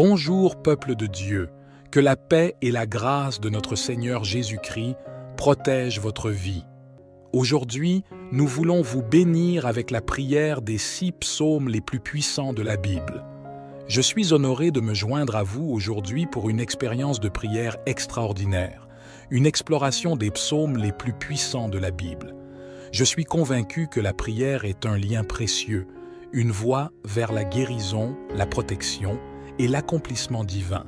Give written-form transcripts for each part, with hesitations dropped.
Bonjour peuple de Dieu, que la paix et la grâce de notre Seigneur Jésus-Christ protègent votre vie. Aujourd'hui, nous voulons vous bénir avec la prière des 6 psaumes les plus puissants de la Bible. Je suis honoré de me joindre à vous aujourd'hui pour une expérience de prière extraordinaire, une exploration des psaumes les plus puissants de la Bible. Je suis convaincu que la prière est un lien précieux, une voie vers la guérison, la protection et l'accomplissement divin.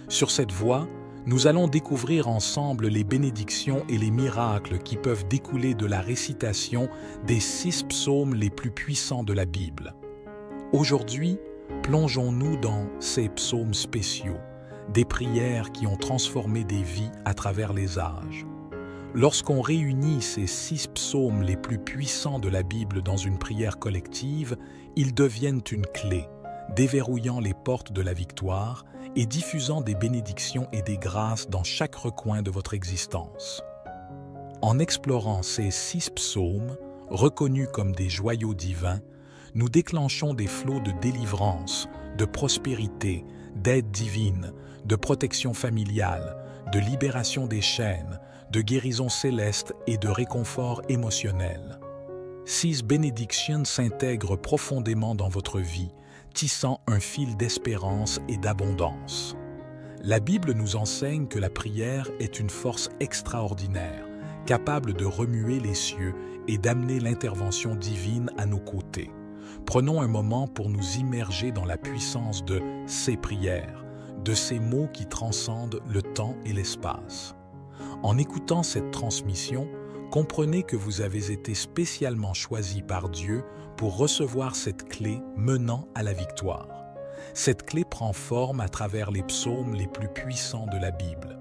Sur cette voie, nous allons découvrir ensemble les bénédictions et les miracles qui peuvent découler de la récitation des 6 psaumes les plus puissants de la Bible. Aujourd'hui, plongeons-nous dans ces psaumes spéciaux, des prières qui ont transformé des vies à travers les âges. Lorsqu'on réunit ces 6 psaumes les plus puissants de la Bible dans une prière collective, ils deviennent une clé, déverrouillant les portes de la victoire et diffusant des bénédictions et des grâces dans chaque recoin de votre existence. En explorant ces 6 psaumes, reconnus comme des joyaux divins, nous déclenchons des flots de délivrance, de prospérité, d'aide divine, de protection familiale, de libération des chaînes, de guérison céleste et de réconfort émotionnel. 6 bénédictions s'intègrent profondément dans votre vie, tissant un fil d'espérance et d'abondance. La Bible nous enseigne que la prière est une force extraordinaire, capable de remuer les cieux et d'amener l'intervention divine à nos côtés. Prenons un moment pour nous immerger dans la puissance de ces prières, de ces mots qui transcendent le temps et l'espace. En écoutant cette transmission, comprenez que vous avez été spécialement choisi par Dieu pour recevoir cette clé menant à la victoire. Cette clé prend forme à travers les psaumes les plus puissants de la Bible.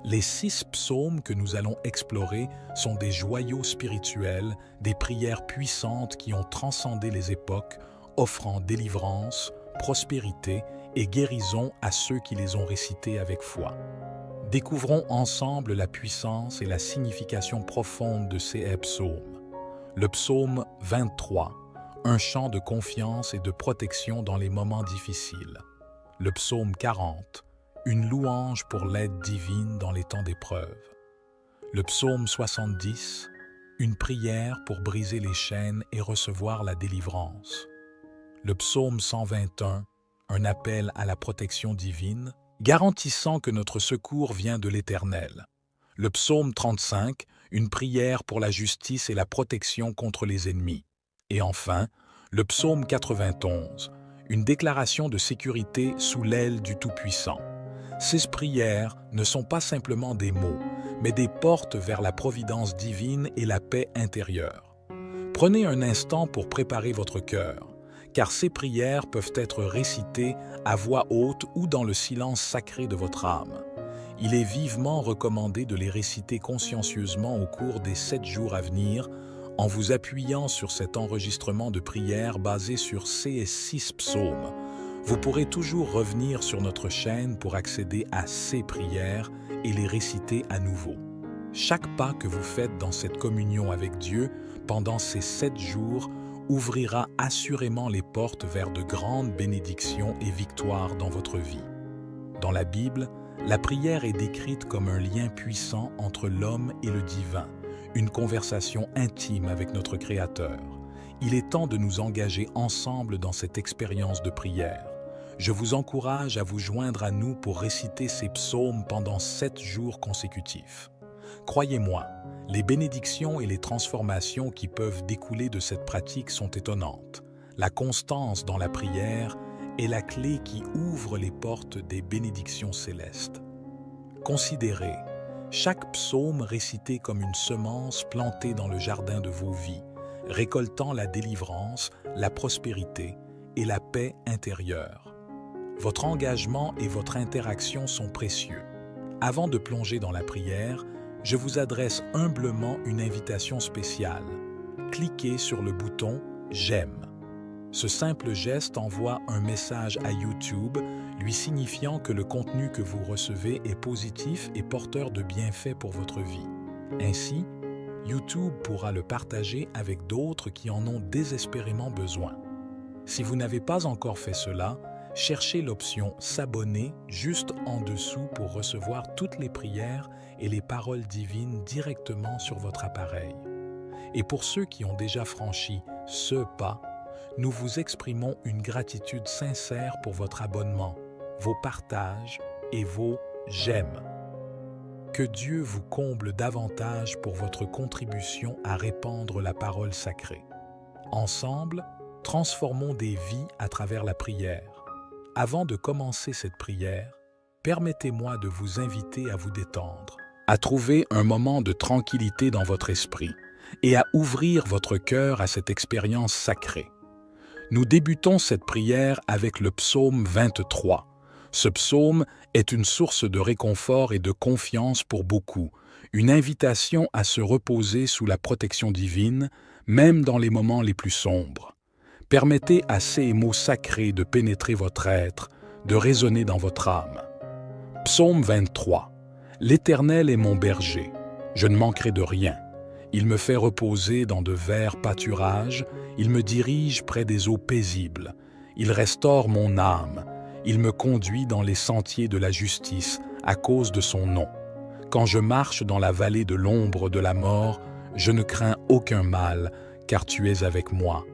Les 6 psaumes que nous allons explorer sont des joyaux spirituels, des prières puissantes qui ont transcendé les époques, offrant délivrance, prospérité et guérison à ceux qui les ont récités avec foi. Découvrons ensemble la puissance et la signification profonde de ces psaumes. Le psaume 23, un chant de confiance et de protection dans les moments difficiles. Le psaume 40, une louange pour l'aide divine dans les temps d'épreuve. Le psaume 70, une prière pour briser les chaînes et recevoir la délivrance. Le psaume 121, un appel à la protection divine, garantissant que notre secours vient de l'Éternel. Le psaume 35, une prière pour la justice et la protection contre les ennemis. Et enfin, le psaume 91, une déclaration de sécurité sous l'aile du Tout-Puissant. Ces prières ne sont pas simplement des mots, mais des portes vers la providence divine et la paix intérieure. Prenez un instant pour préparer votre cœur, car ces prières peuvent être récitées à voix haute ou dans le silence sacré de votre âme. Il est vivement recommandé de les réciter consciencieusement au cours des 7 jours à venir, en vous appuyant sur cet enregistrement de prières basé sur ces 6 psaumes. Vous pourrez toujours revenir sur notre chaîne pour accéder à ces prières et les réciter à nouveau. Chaque pas que vous faites dans cette communion avec Dieu pendant ces 7 jours ouvrira assurément les portes vers de grandes bénédictions et victoires dans votre vie. Dans la Bible, la prière est décrite comme un lien puissant entre l'homme et le divin, une conversation intime avec notre Créateur. Il est temps de nous engager ensemble dans cette expérience de prière. Je vous encourage à vous joindre à nous pour réciter ces psaumes pendant 7 jours consécutifs. Croyez-moi, les bénédictions et les transformations qui peuvent découler de cette pratique sont étonnantes. La constance dans la prière est la clé qui ouvre les portes des bénédictions célestes. Considérez chaque psaume récité comme une semence plantée dans le jardin de vos vies, récoltant la délivrance, la prospérité et la paix intérieure. Votre engagement et votre interaction sont précieux. Avant de plonger dans la prière, je vous adresse humblement une invitation spéciale. Cliquez sur le bouton « J'aime ». Ce simple geste envoie un message à YouTube lui signifiant que le contenu que vous recevez est positif et porteur de bienfaits pour votre vie. Ainsi, YouTube pourra le partager avec d'autres qui en ont désespérément besoin. Si vous n'avez pas encore fait cela, cherchez l'option S'abonner juste en dessous pour recevoir toutes les prières et les paroles divines directement sur votre appareil. Et pour ceux qui ont déjà franchi ce pas, nous vous exprimons une gratitude sincère pour votre abonnement, vos partages et vos j'aime. Que Dieu vous comble davantage pour votre contribution à répandre la parole sacrée. Ensemble, transformons des vies à travers la prière. Avant de commencer cette prière, permettez-moi de vous inviter à vous détendre, à trouver un moment de tranquillité dans votre esprit et à ouvrir votre cœur à cette expérience sacrée. Nous débutons cette prière avec le psaume 23. Ce psaume est une source de réconfort et de confiance pour beaucoup, une invitation à se reposer sous la protection divine, même dans les moments les plus sombres. Permettez à ces mots sacrés de pénétrer votre être, de résonner dans votre âme. Psaume 23. L'Éternel est mon berger, je ne manquerai de rien. Il me fait reposer dans de verts pâturages, il me dirige près des eaux paisibles, il restaure mon âme, il me conduit dans les sentiers de la justice à cause de son nom. Quand je marche dans la vallée de l'ombre de la mort, je ne crains aucun mal, car tu es avec moi.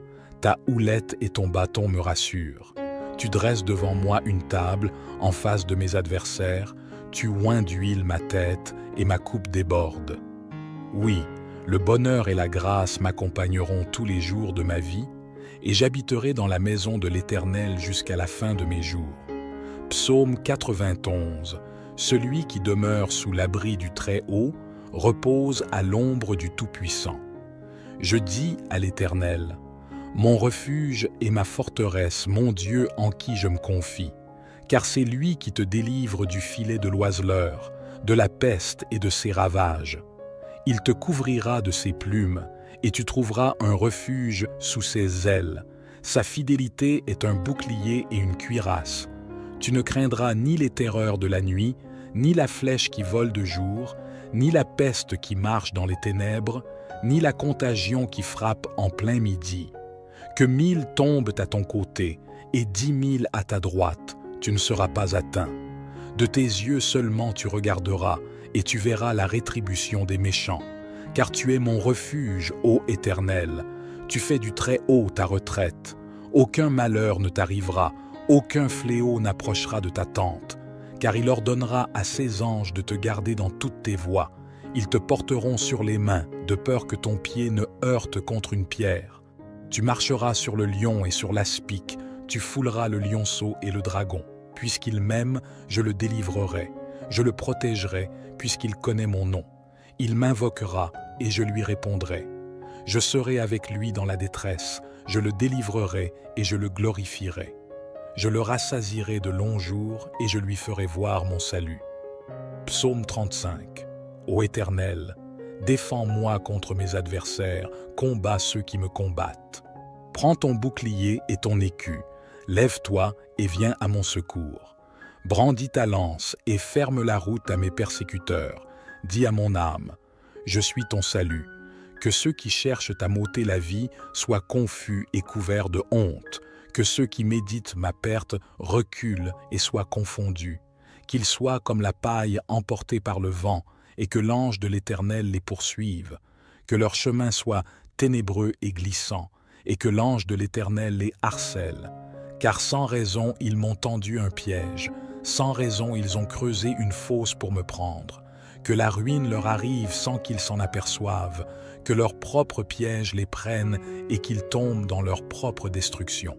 Ta houlette et ton bâton me rassurent. Tu dresses devant moi une table en face de mes adversaires, tu oins d'huile ma tête et ma coupe déborde. Oui, le bonheur et la grâce m'accompagneront tous les jours de ma vie, et j'habiterai dans la maison de l'Éternel jusqu'à la fin de mes jours. Psaume 91. Celui qui demeure sous l'abri du Très-Haut repose à l'ombre du Tout-Puissant. Je dis à l'Éternel, mon refuge et ma forteresse, mon Dieu en qui je me confie, car c'est lui qui te délivre du filet de l'oiseleur, de la peste et de ses ravages. Il te couvrira de ses plumes, et tu trouveras un refuge sous ses ailes. Sa fidélité est un bouclier et une cuirasse. Tu ne craindras ni les terreurs de la nuit, ni la flèche qui vole de jour, ni la peste qui marche dans les ténèbres, ni la contagion qui frappe en plein midi. Que 1000 tombent à ton côté et 10 000 à ta droite, tu ne seras pas atteint. De tes yeux seulement tu regarderas et tu verras la rétribution des méchants. Car tu es mon refuge, ô Éternel. Tu fais du Très-Haut ta retraite. Aucun malheur ne t'arrivera, aucun fléau n'approchera de ta tente. Car il ordonnera à ses anges de te garder dans toutes tes voies. Ils te porteront sur les mains, de peur que ton pied ne heurte contre une pierre. Tu marcheras sur le lion et sur l'aspic, tu fouleras le lionceau et le dragon. Puisqu'il m'aime, je le délivrerai. Je le protégerai, puisqu'il connaît mon nom. Il m'invoquera, et je lui répondrai. Je serai avec lui dans la détresse, je le délivrerai et je le glorifierai. Je le rassasierai de longs jours, et je lui ferai voir mon salut. Psaume 35. Ô Éternel, défends-moi contre mes adversaires, combats ceux qui me combattent. Prends ton bouclier et ton écu, lève-toi et viens à mon secours. Brandis ta lance et ferme la route à mes persécuteurs. Dis à mon âme, je suis ton salut. Que ceux qui cherchent à m'ôter la vie soient confus et couverts de honte. Que ceux qui méditent ma perte reculent et soient confondus. Qu'ils soient comme la paille emportée par le vent et que l'ange de l'Éternel les poursuive. Que leur chemin soit ténébreux et glissant et que l'ange de l'Éternel les harcèle. Car sans raison ils m'ont tendu un piège, sans raison ils ont creusé une fosse pour me prendre. Que la ruine leur arrive sans qu'ils s'en aperçoivent, que leur propre piège les prenne et qu'ils tombent dans leur propre destruction.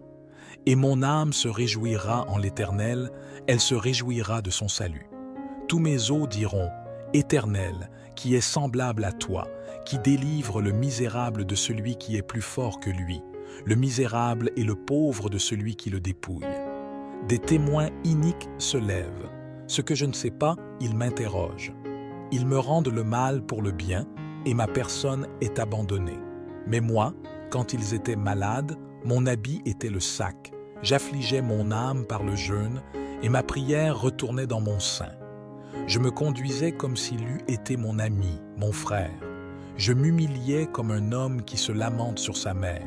Et mon âme se réjouira en l'Éternel, elle se réjouira de son salut. Tous mes os diront, Éternel, qui est semblable à toi, qui délivre le misérable de celui qui est plus fort que lui, le misérable et le pauvre de celui qui le dépouille. Des témoins iniques se lèvent. Ce que je ne sais pas, ils m'interrogent. Ils me rendent le mal pour le bien, et ma personne est abandonnée. Mais moi, quand ils étaient malades, mon habit était le sac. J'affligeais mon âme par le jeûne, et ma prière retournait dans mon sein. Je me conduisais comme s'il eût été mon ami, mon frère. Je m'humiliais comme un homme qui se lamente sur sa mère.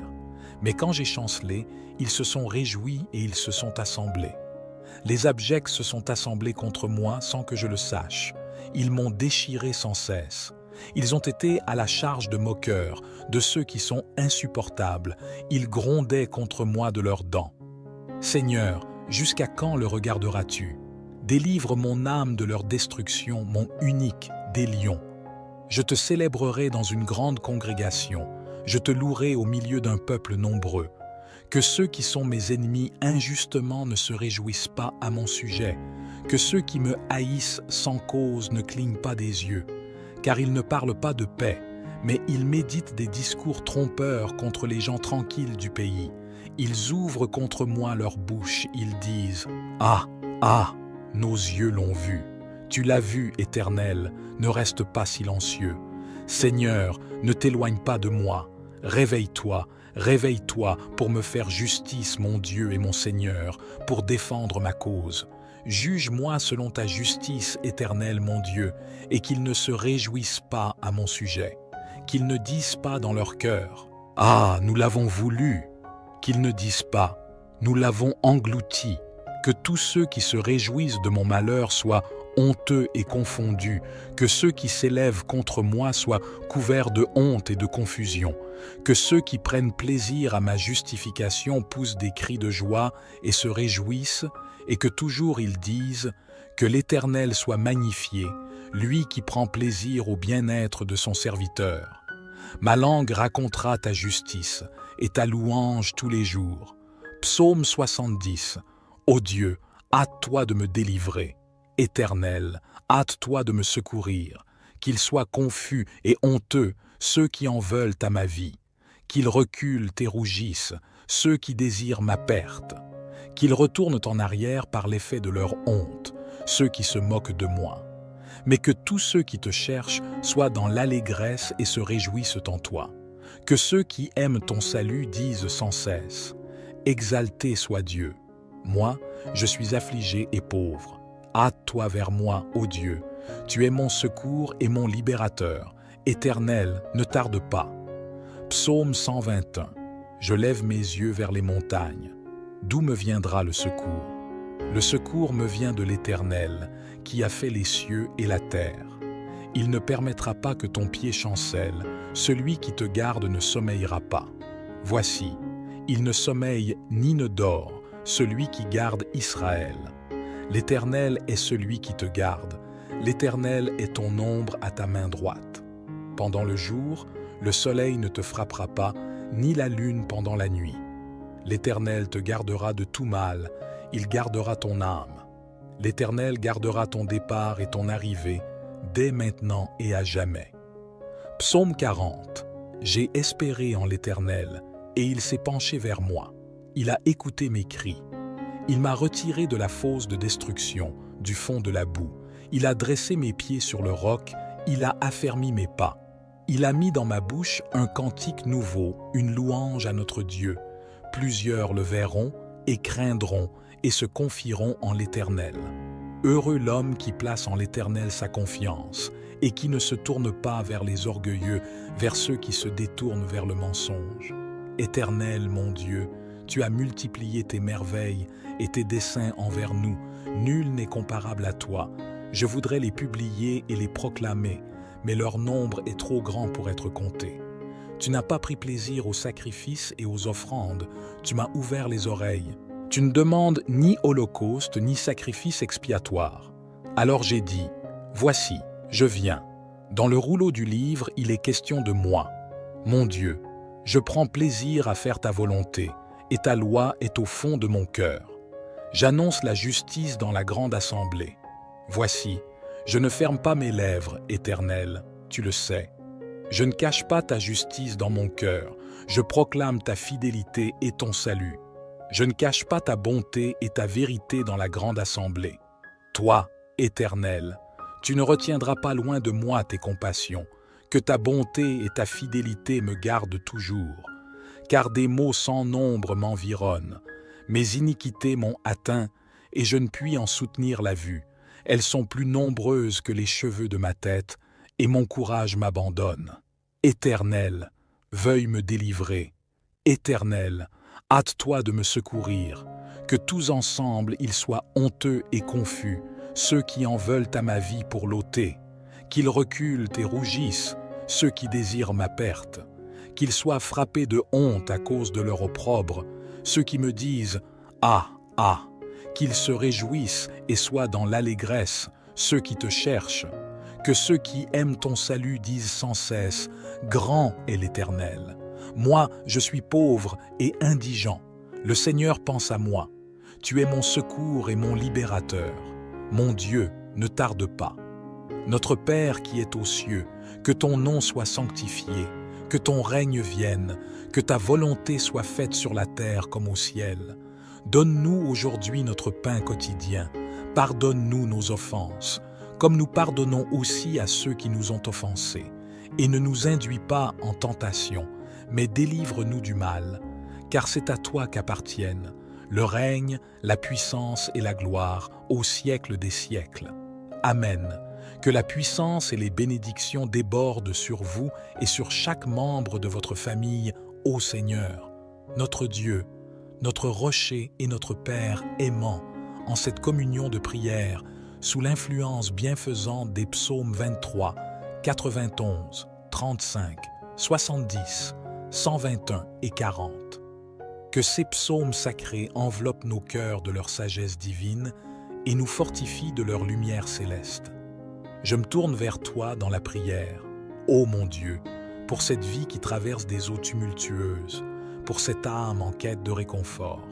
Mais quand j'ai chancelé, ils se sont réjouis et ils se sont assemblés. Les abjects se sont assemblés contre moi sans que je le sache. Ils m'ont déchiré sans cesse. Ils ont été à la charge de moqueurs, de ceux qui sont insupportables. Ils grondaient contre moi de leurs dents. Seigneur, jusqu'à quand le regarderas-tu? Délivre mon âme de leur destruction, mon unique des lions. Je te célébrerai dans une grande congrégation. Je te louerai au milieu d'un peuple nombreux. Que ceux qui sont mes ennemis injustement ne se réjouissent pas à mon sujet. Que ceux qui me haïssent sans cause ne clignent pas des yeux. Car ils ne parlent pas de paix, mais ils méditent des discours trompeurs contre les gens tranquilles du pays. Ils ouvrent contre moi leur bouche, ils disent « Ah, ah, nos yeux l'ont vu. Tu l'as vu, Éternel, ne reste pas silencieux. Seigneur, ne t'éloigne pas de moi. Réveille-toi, réveille-toi pour me faire justice, mon Dieu et mon Seigneur, pour défendre ma cause. Juge-moi selon ta justice, Éternel, mon Dieu, et qu'ils ne se réjouissent pas à mon sujet. Qu'ils ne disent pas dans leur cœur « Ah, nous l'avons voulu !» Qu'ils ne disent pas « Nous l'avons englouti !» Que tous ceux qui se réjouissent de mon malheur soient honteux et confondus, que ceux qui s'élèvent contre moi soient couverts de honte et de confusion, que ceux qui prennent plaisir à ma justification poussent des cris de joie et se réjouissent, et que toujours ils disent « Que l'Éternel soit magnifié, lui qui prend plaisir au bien-être de son serviteur. » Ma langue racontera ta justice et ta louange tous les jours. Psaume 70. Ô Dieu, hâte-toi de me délivrer. Éternel, hâte-toi de me secourir. Qu'ils soient confus et honteux ceux qui en veulent à ma vie. Qu'ils reculent et rougissent ceux qui désirent ma perte. Qu'ils retournent en arrière par l'effet de leur honte, ceux qui se moquent de moi. Mais que tous ceux qui te cherchent soient dans l'allégresse et se réjouissent en toi. Que ceux qui aiment ton salut disent sans cesse « Exalté soit Dieu ». Moi, je suis affligé et pauvre. Hâte-toi vers moi, ô Dieu. Tu es mon secours et mon libérateur. Éternel, ne tarde pas. Psaume 121. Je lève mes yeux vers les montagnes. D'où me viendra le secours? Le secours me vient de l'Éternel, qui a fait les cieux et la terre. Il ne permettra pas que ton pied chancelle, celui qui te garde ne sommeillera pas. Voici, il ne sommeille ni ne dort, celui qui garde Israël. L'Éternel est celui qui te garde. L'Éternel est ton ombre à ta main droite. Pendant le jour, le soleil ne te frappera pas, ni la lune pendant la nuit. L'Éternel te gardera de tout mal, il gardera ton âme. L'Éternel gardera ton départ et ton arrivée, dès maintenant et à jamais. Psaume 40. J'ai espéré en l'Éternel, et il s'est penché vers moi. Il a écouté mes cris. Il m'a retiré de la fosse de destruction, du fond de la boue. Il a dressé mes pieds sur le roc, il a affermi mes pas. Il a mis dans ma bouche un cantique nouveau, une louange à notre Dieu. Plusieurs le verront et craindront et se confieront en l'Éternel. Heureux l'homme qui place en l'Éternel sa confiance et qui ne se tourne pas vers les orgueilleux, vers ceux qui se détournent vers le mensonge. Éternel, mon Dieu, tu as multiplié tes merveilles et tes desseins envers nous. Nul n'est comparable à toi. Je voudrais les publier et les proclamer, mais leur nombre est trop grand pour être compté. Tu n'as pas pris plaisir aux sacrifices et aux offrandes. Tu m'as ouvert les oreilles. Tu ne demandes ni holocauste ni sacrifice expiatoire. Alors j'ai dit, voici, je viens. Dans le rouleau du livre, il est question de moi. Mon Dieu, je prends plaisir à faire ta volonté, et ta loi est au fond de mon cœur. J'annonce la justice dans la grande assemblée. Voici, je ne ferme pas mes lèvres, Éternel, tu le sais. Je ne cache pas ta justice dans mon cœur, je proclame ta fidélité et ton salut. Je ne cache pas ta bonté et ta vérité dans la grande assemblée. Toi, Éternel, tu ne retiendras pas loin de moi tes compassions, que ta bonté et ta fidélité me gardent toujours. Car des maux sans nombre m'environnent, mes iniquités m'ont atteint et je ne puis en soutenir la vue. Elles sont plus nombreuses que les cheveux de ma tête et mon courage m'abandonne. Éternel, veuille me délivrer. Éternel, hâte-toi de me secourir. Que tous ensemble ils soient honteux et confus, ceux qui en veulent à ma vie pour l'ôter. Qu'ils reculent et rougissent, ceux qui désirent ma perte. Qu'ils soient frappés de honte à cause de leur opprobre, ceux qui me disent « Ah, ah !» Qu'ils se réjouissent et soient dans l'allégresse, ceux qui te cherchent. Que ceux qui aiment ton salut disent sans cesse « Grand est l'Éternel !» Moi, je suis pauvre et indigent. Le Seigneur pense à moi. Tu es mon secours et mon libérateur. Mon Dieu, ne tarde pas. Notre Père qui est aux cieux, que ton nom soit sanctifié, que ton règne vienne, que ta volonté soit faite sur la terre comme au ciel. Donne-nous aujourd'hui notre pain quotidien. Pardonne-nous nos offenses, comme nous pardonnons aussi à ceux qui nous ont offensés. Et ne nous induis pas en tentation, mais délivre-nous du mal, car c'est à toi qu'appartiennent le règne, la puissance et la gloire au siècle des siècles. Amen. Que la puissance et les bénédictions débordent sur vous et sur chaque membre de votre famille, ô Seigneur, notre Dieu, notre rocher et notre Père aimant, en cette communion de prière, sous l'influence bienfaisante des psaumes 23, 91, 35, 70, 121 et 40. Que ces psaumes sacrés enveloppent nos cœurs de leur sagesse divine et nous fortifient de leur lumière céleste. Je me tourne vers toi dans la prière, ô mon Dieu, pour cette vie qui traverse des eaux tumultueuses, pour cette âme en quête de réconfort.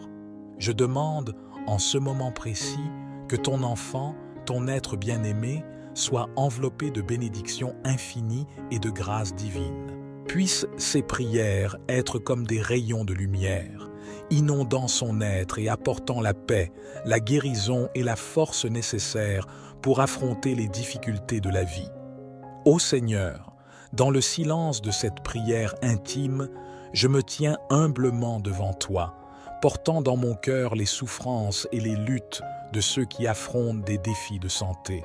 Je demande, en ce moment précis, que ton enfant, ton être bien-aimé, soit enveloppé de bénédictions infinies et de grâces divines. Puissent ces prières être comme des rayons de lumière, inondant son être et apportant la paix, la guérison et la force nécessaires pour affronter les difficultés de la vie. Ô Seigneur, dans le silence de cette prière intime, je me tiens humblement devant toi, portant dans mon cœur les souffrances et les luttes de ceux qui affrontent des défis de santé.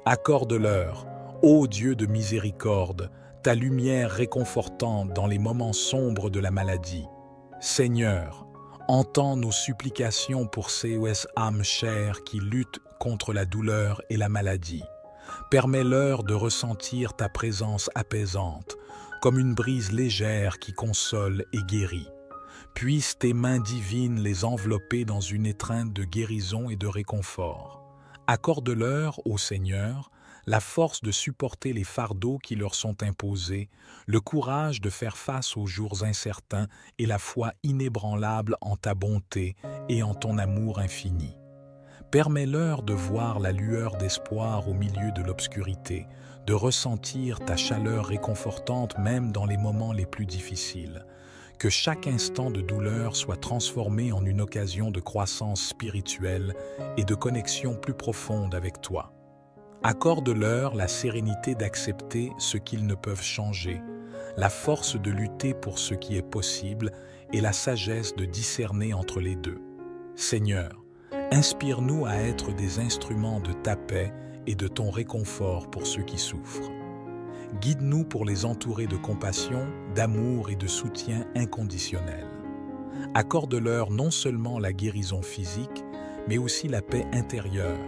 Accorde-leur, ô Dieu de miséricorde, ta lumière réconfortante dans les moments sombres de la maladie. Seigneur, entends nos supplications pour ces âmes chères qui luttent contre la douleur et la maladie. Permets-leur de ressentir ta présence apaisante, comme une brise légère qui console et guérit. Puissent tes mains divines les envelopper dans une étreinte de guérison et de réconfort. Accorde-leur, ô Seigneur, la force de supporter les fardeaux qui leur sont imposés, le courage de faire face aux jours incertains et la foi inébranlable en ta bonté et en ton amour infini. Permets-leur de voir la lueur d'espoir au milieu de l'obscurité, de ressentir ta chaleur réconfortante même dans les moments les plus difficiles. Que chaque instant de douleur soit transformé en une occasion de croissance spirituelle et de connexion plus profonde avec toi. Accorde-leur la sérénité d'accepter ce qu'ils ne peuvent changer, la force de lutter pour ce qui est possible et la sagesse de discerner entre les deux. Seigneur, inspire-nous à être des instruments de ta paix et de ton réconfort pour ceux qui souffrent. Guide-nous pour les entourer de compassion, d'amour et de soutien inconditionnel. Accorde-leur non seulement la guérison physique, mais aussi la paix intérieure,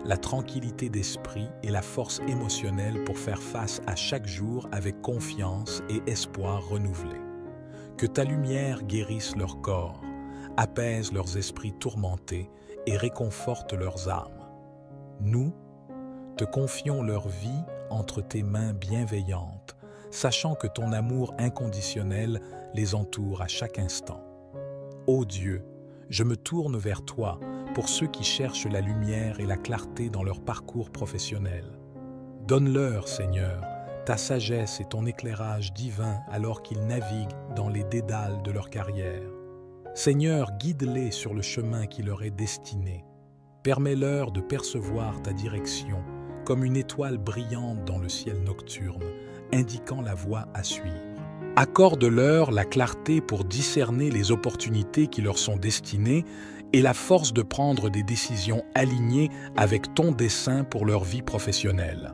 la tranquillité d'esprit et la force émotionnelle pour faire face à chaque jour avec confiance et espoir renouvelé. Que ta lumière guérisse leur corps, apaise leurs esprits tourmentés et réconforte leurs âmes. Nous, te confions leur vie entre tes mains bienveillantes, sachant que ton amour inconditionnel les entoure à chaque instant. Ô Dieu, je me tourne vers toi pour ceux qui cherchent la lumière et la clarté dans leur parcours professionnel. Donne-leur, Seigneur, ta sagesse et ton éclairage divin alors qu'ils naviguent dans les dédales de leur carrière. Seigneur, guide-les sur le chemin qui leur est destiné. Permets-leur de percevoir ta direction comme une étoile brillante dans le ciel nocturne, indiquant la voie à suivre. Accorde-leur la clarté pour discerner les opportunités qui leur sont destinées et la force de prendre des décisions alignées avec ton dessein pour leur vie professionnelle.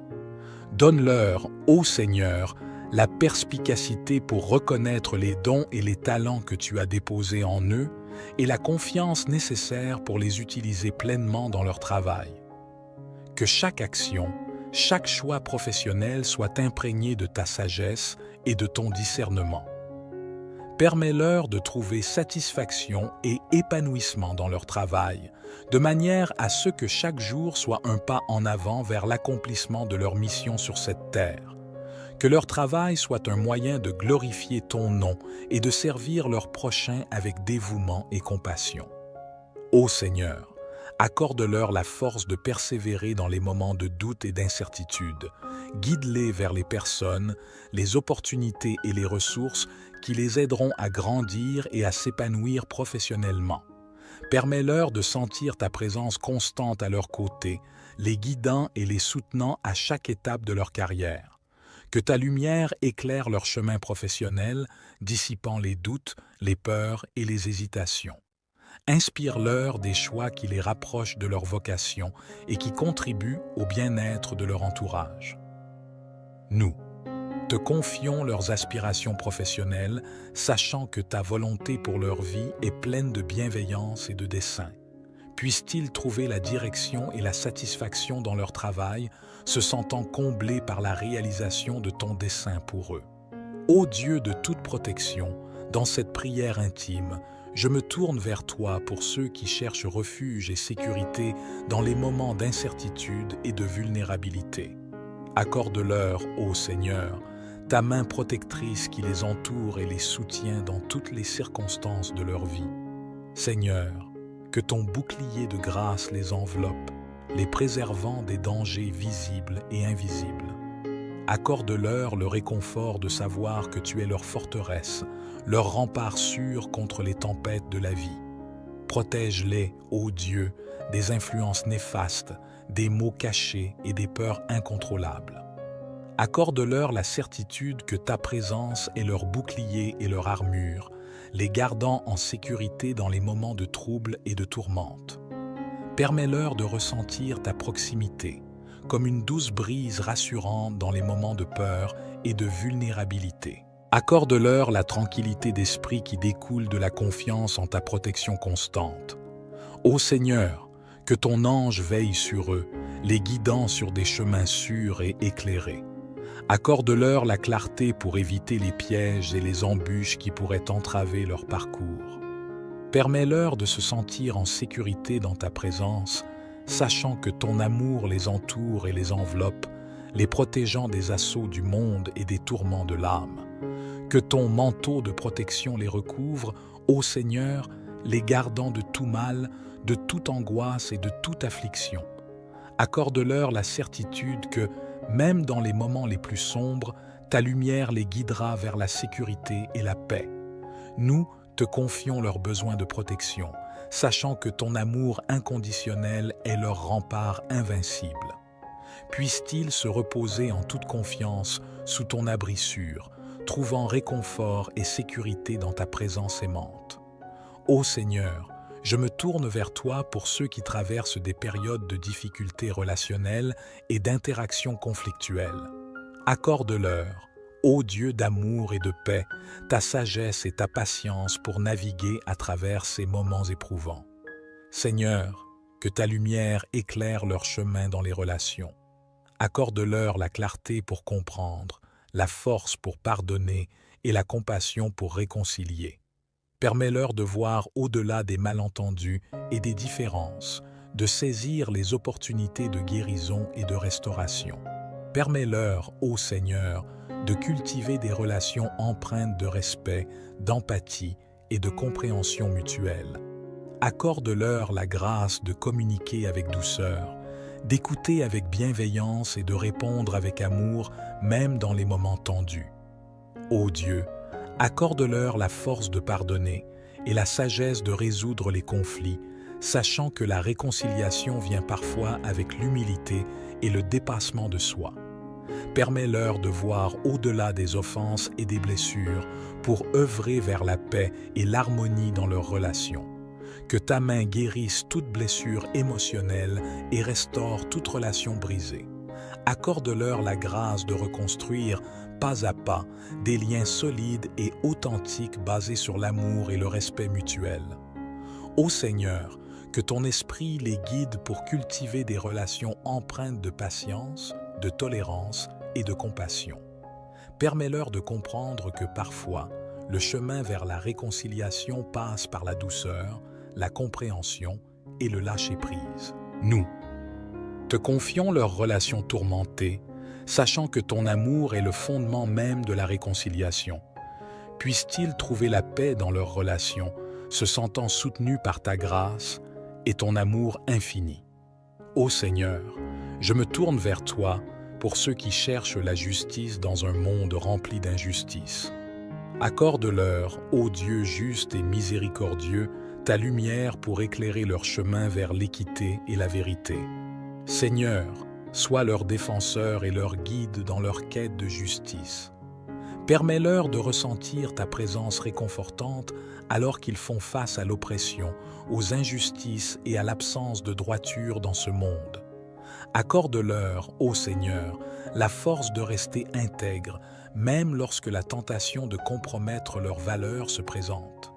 Donne-leur, ô Seigneur, la perspicacité pour reconnaître les dons et les talents que tu as déposés en eux et la confiance nécessaire pour les utiliser pleinement dans leur travail. Que chaque action, chaque choix professionnel soit imprégné de ta sagesse et de ton discernement. Permets-leur de trouver satisfaction et épanouissement dans leur travail, de manière à ce que chaque jour soit un pas en avant vers l'accomplissement de leur mission sur cette terre. Que leur travail soit un moyen de glorifier ton nom et de servir leur prochain avec dévouement et compassion. Ô Seigneur, accorde-leur la force de persévérer dans les moments de doute et d'incertitude. Guide-les vers les personnes, les opportunités et les ressources qui les aideront à grandir et à s'épanouir professionnellement. Permets-leur de sentir ta présence constante à leur côté, les guidant et les soutenant à chaque étape de leur carrière. Que ta lumière éclaire leur chemin professionnel, dissipant les doutes, les peurs et les hésitations. Inspire-leur des choix qui les rapprochent de leur vocation et qui contribuent au bien-être de leur entourage. Nous te confions leurs aspirations professionnelles, sachant que ta volonté pour leur vie est pleine de bienveillance et de dessein. Puissent-ils trouver la direction et la satisfaction dans leur travail, se sentant comblés par la réalisation de ton dessein pour eux. Ô Dieu de toute protection, dans cette prière intime, je me tourne vers toi pour ceux qui cherchent refuge et sécurité dans les moments d'incertitude et de vulnérabilité. Accorde-leur, ô Seigneur, ta main protectrice qui les entoure et les soutient dans toutes les circonstances de leur vie. Seigneur, que ton bouclier de grâce les enveloppe, les préservant des dangers visibles et invisibles. Accorde-leur le réconfort de savoir que tu es leur forteresse, leur rempart sûr contre les tempêtes de la vie. Protège-les, ô Dieu, des influences néfastes, des maux cachés et des peurs incontrôlables. Accorde-leur la certitude que ta présence est leur bouclier et leur armure, les gardant en sécurité dans les moments de trouble et de tourmente. Permets-leur de ressentir ta proximité, comme une douce brise rassurante dans les moments de peur et de vulnérabilité. Accorde-leur la tranquillité d'esprit qui découle de la confiance en ta protection constante. Ô Seigneur, que ton ange veille sur eux, les guidant sur des chemins sûrs et éclairés. Accorde-leur la clarté pour éviter les pièges et les embûches qui pourraient entraver leur parcours. Permets-leur de se sentir en sécurité dans ta présence, sachant que ton amour les entoure et les enveloppe, les protégeant des assauts du monde et des tourments de l'âme. Que ton manteau de protection les recouvre, ô Seigneur, les gardant de tout mal, de toute angoisse et de toute affliction. Accorde-leur la certitude que, même dans les moments les plus sombres, ta lumière les guidera vers la sécurité et la paix. Nous te confions leurs besoins de protection, sachant que ton amour inconditionnel est leur rempart invincible. Puissent-ils se reposer en toute confiance sous ton abri sûr, trouvant réconfort et sécurité dans ta présence aimante. Ô Seigneur, je me tourne vers toi pour ceux qui traversent des périodes de difficultés relationnelles et d'interactions conflictuelles. Accorde-leur, ô Dieu d'amour et de paix, ta sagesse et ta patience pour naviguer à travers ces moments éprouvants. Seigneur, que ta lumière éclaire leur chemin dans les relations. Accorde-leur la clarté pour comprendre, la force pour pardonner et la compassion pour réconcilier. Permets-leur de voir au-delà des malentendus et des différences, de saisir les opportunités de guérison et de restauration. Permets-leur, ô Seigneur, de cultiver des relations empreintes de respect, d'empathie et de compréhension mutuelle. Accorde-leur la grâce de communiquer avec douceur, d'écouter avec bienveillance et de répondre avec amour, même dans les moments tendus. Ô Dieu, accorde-leur la force de pardonner et la sagesse de résoudre les conflits, sachant que la réconciliation vient parfois avec l'humilité et le dépassement de soi. Permets-leur de voir au-delà des offenses et des blessures pour œuvrer vers la paix et l'harmonie dans leurs relations. Que ta main guérisse toute blessure émotionnelle et restaure toute relation brisée. Accorde-leur la grâce de reconstruire, pas à pas, des liens solides et authentiques basés sur l'amour et le respect mutuel. Ô Seigneur, que ton esprit les guide pour cultiver des relations empreintes de patience, de tolérance et de compassion. Permets-leur de comprendre que parfois, le chemin vers la réconciliation passe par la douceur, la compréhension et le lâcher-prise. Nous te confions leurs relations tourmentées, sachant que ton amour est le fondement même de la réconciliation. Puissent-ils trouver la paix dans leurs relations, se sentant soutenus par ta grâce et ton amour infini. Ô Seigneur, je me tourne vers toi pour ceux qui cherchent la justice dans un monde rempli d'injustice. Accorde-leur, ô Dieu juste et miséricordieux, ta lumière pour éclairer leur chemin vers l'équité et la vérité. Seigneur, sois leur défenseur et leur guide dans leur quête de justice. Permets-leur de ressentir ta présence réconfortante alors qu'ils font face à l'oppression, aux injustices et à l'absence de droiture dans ce monde. Accorde-leur, ô Seigneur, la force de rester intègres, même lorsque la tentation de compromettre leurs valeurs se présente.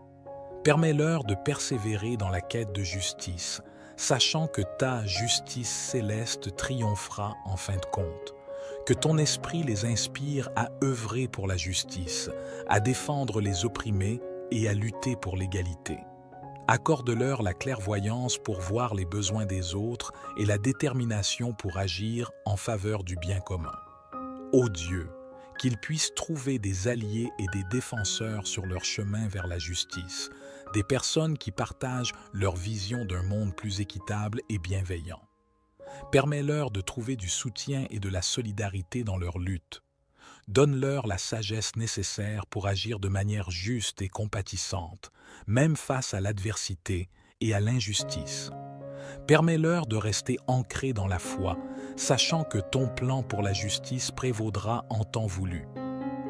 Permets-leur de persévérer dans la quête de justice, sachant que ta justice céleste triomphera en fin de compte. Que ton esprit les inspire à œuvrer pour la justice, à défendre les opprimés et à lutter pour l'égalité. Accorde-leur la clairvoyance pour voir les besoins des autres et la détermination pour agir en faveur du bien commun. Ô Dieu, qu'ils puissent trouver des alliés et des défenseurs sur leur chemin vers la justice, des personnes qui partagent leur vision d'un monde plus équitable et bienveillant. Permets-leur de trouver du soutien et de la solidarité dans leur lutte. Donne-leur la sagesse nécessaire pour agir de manière juste et compatissante, même face à l'adversité et à l'injustice. Permets-leur de rester ancrés dans la foi, sachant que ton plan pour la justice prévaudra en temps voulu.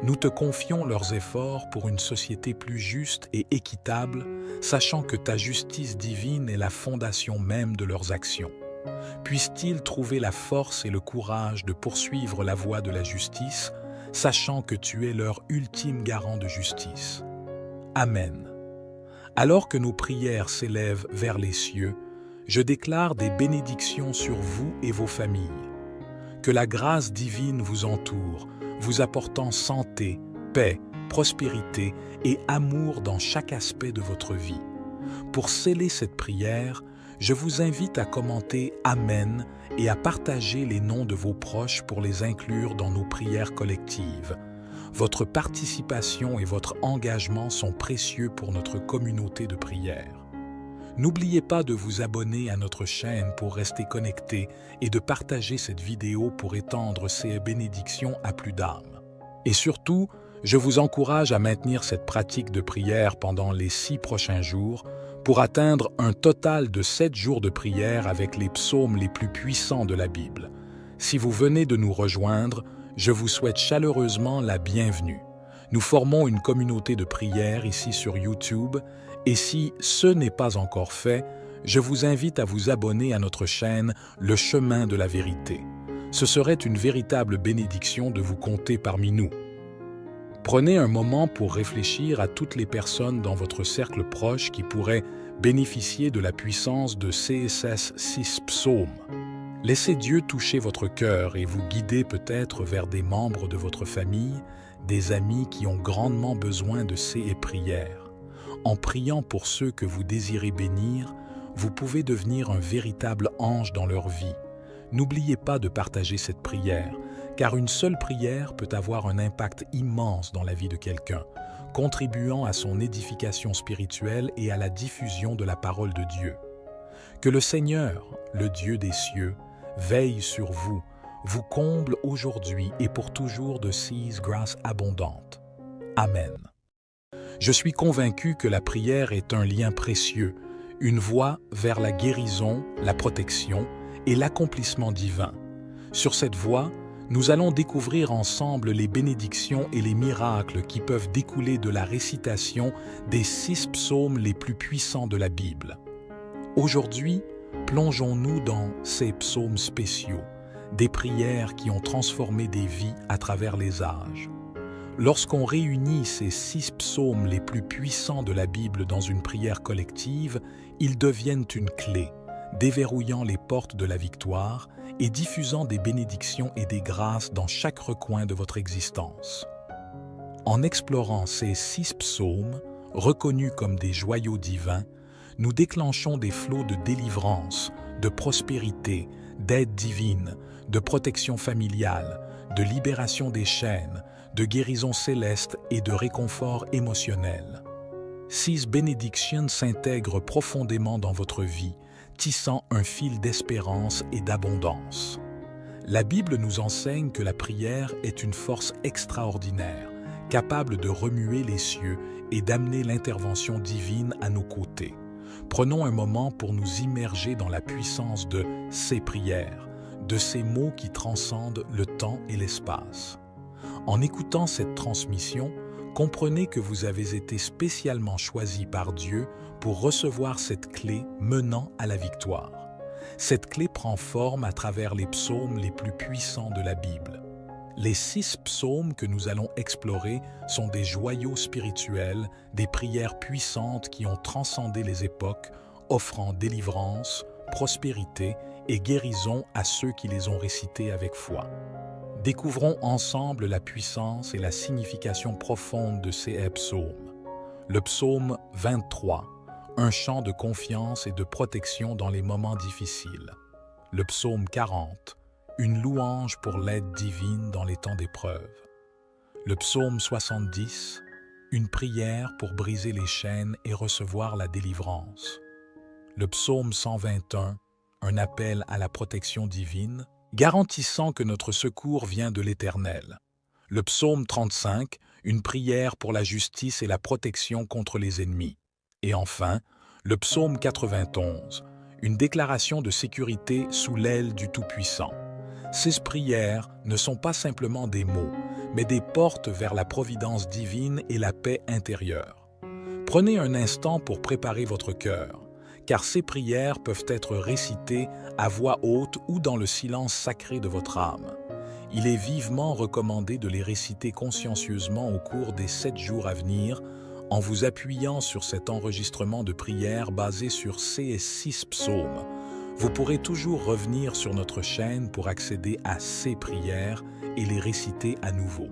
Nous te confions leurs efforts pour une société plus juste et équitable, sachant que ta justice divine est la fondation même de leurs actions. Puissent-ils trouver la force et le courage de poursuivre la voie de la justice, sachant que tu es leur ultime garant de justice. Amen. Alors que nos prières s'élèvent vers les cieux, je déclare des bénédictions sur vous et vos familles. Que la grâce divine vous entoure, vous apportant santé, paix, prospérité et amour dans chaque aspect de votre vie. Pour sceller cette prière, je vous invite à commenter « Amen » et à partager les noms de vos proches pour les inclure dans nos prières collectives. Votre participation et votre engagement sont précieux pour notre communauté de prière. N'oubliez pas de vous abonner à notre chaîne pour rester connecté et de partager cette vidéo pour étendre ces bénédictions à plus d'âmes. Et surtout, je vous encourage à maintenir cette pratique de prière pendant les 6 prochains jours pour atteindre un total de 7 jours de prière avec les psaumes les plus puissants de la Bible. Si vous venez de nous rejoindre, je vous souhaite chaleureusement la bienvenue. Nous formons une communauté de prière ici sur YouTube et si ce n'est pas encore fait, je vous invite à vous abonner à notre chaîne Le Chemin de la Vérité. Ce serait une véritable bénédiction de vous compter parmi nous. Prenez un moment pour réfléchir à toutes les personnes dans votre cercle proche qui pourraient bénéficier de la puissance de ces 6 psaumes. Laissez Dieu toucher votre cœur et vous guider peut-être vers des membres de votre famille, des amis qui ont grandement besoin de ces prières. En priant pour ceux que vous désirez bénir, vous pouvez devenir un véritable ange dans leur vie. N'oubliez pas de partager cette prière, car une seule prière peut avoir un impact immense dans la vie de quelqu'un, contribuant à son édification spirituelle et à la diffusion de la parole de Dieu. Que le Seigneur, le Dieu des cieux, veille sur vous, vous comble aujourd'hui et pour toujours de ses grâces abondantes. Amen. Je suis convaincu que la prière est un lien précieux, une voie vers la guérison, la protection et l'accomplissement divin. Sur cette voie, nous allons découvrir ensemble les bénédictions et les miracles qui peuvent découler de la récitation des 6 psaumes les plus puissants de la Bible. Aujourd'hui, plongeons-nous dans ces psaumes spéciaux, des prières qui ont transformé des vies à travers les âges. Lorsqu'on réunit ces 6 psaumes les plus puissants de la Bible dans une prière collective, Ils deviennent une clé, déverrouillant les portes de la victoire et diffusant des bénédictions et des grâces dans chaque recoin de votre existence. En explorant ces 6 psaumes, reconnus comme des joyaux divins, nous déclenchons des flots de délivrance, de prospérité, d'aide divine, de protection familiale, de libération des chaînes, de guérison céleste et de réconfort émotionnel. 6 bénédictions s'intègrent profondément dans votre vie, tissant un fil d'espérance et d'abondance. La Bible nous enseigne que la prière est une force extraordinaire, capable de remuer les cieux et d'amener l'intervention divine à nos côtés. Prenons un moment pour nous immerger dans la puissance de ces prières, de ces mots qui transcendent le temps et l'espace. En écoutant cette transmission, comprenez que vous avez été spécialement choisi par Dieu pour recevoir cette clé menant à la victoire. Cette clé prend forme à travers les psaumes les plus puissants de la Bible. Les 6 psaumes que nous allons explorer sont des joyaux spirituels, des prières puissantes qui ont transcendé les époques, offrant délivrance, prospérité et guérison à ceux qui les ont récités avec foi. Découvrons ensemble la puissance et la signification profonde de ces psaumes. Le psaume 23, un chant de confiance et de protection dans les moments difficiles. Le psaume 40, une louange pour l'aide divine dans les temps d'épreuve. Le psaume 70, une prière pour briser les chaînes et recevoir la délivrance. Le psaume 121, un appel à la protection divine, garantissant que notre secours vient de l'Éternel. Le psaume 35, une prière pour la justice et la protection contre les ennemis. Et enfin, le psaume 91, une déclaration de sécurité sous l'aile du Tout-Puissant. Ces prières ne sont pas simplement des mots, mais des portes vers la providence divine et la paix intérieure. Prenez un instant pour préparer votre cœur, car ces prières peuvent être récitées à voix haute ou dans le silence sacré de votre âme. Il est vivement recommandé de les réciter consciencieusement au cours des 7 jours à venir, en vous appuyant sur cet enregistrement de prières basé sur ces 6 psaumes. Vous pourrez toujours revenir sur notre chaîne pour accéder à ces prières et les réciter à nouveau.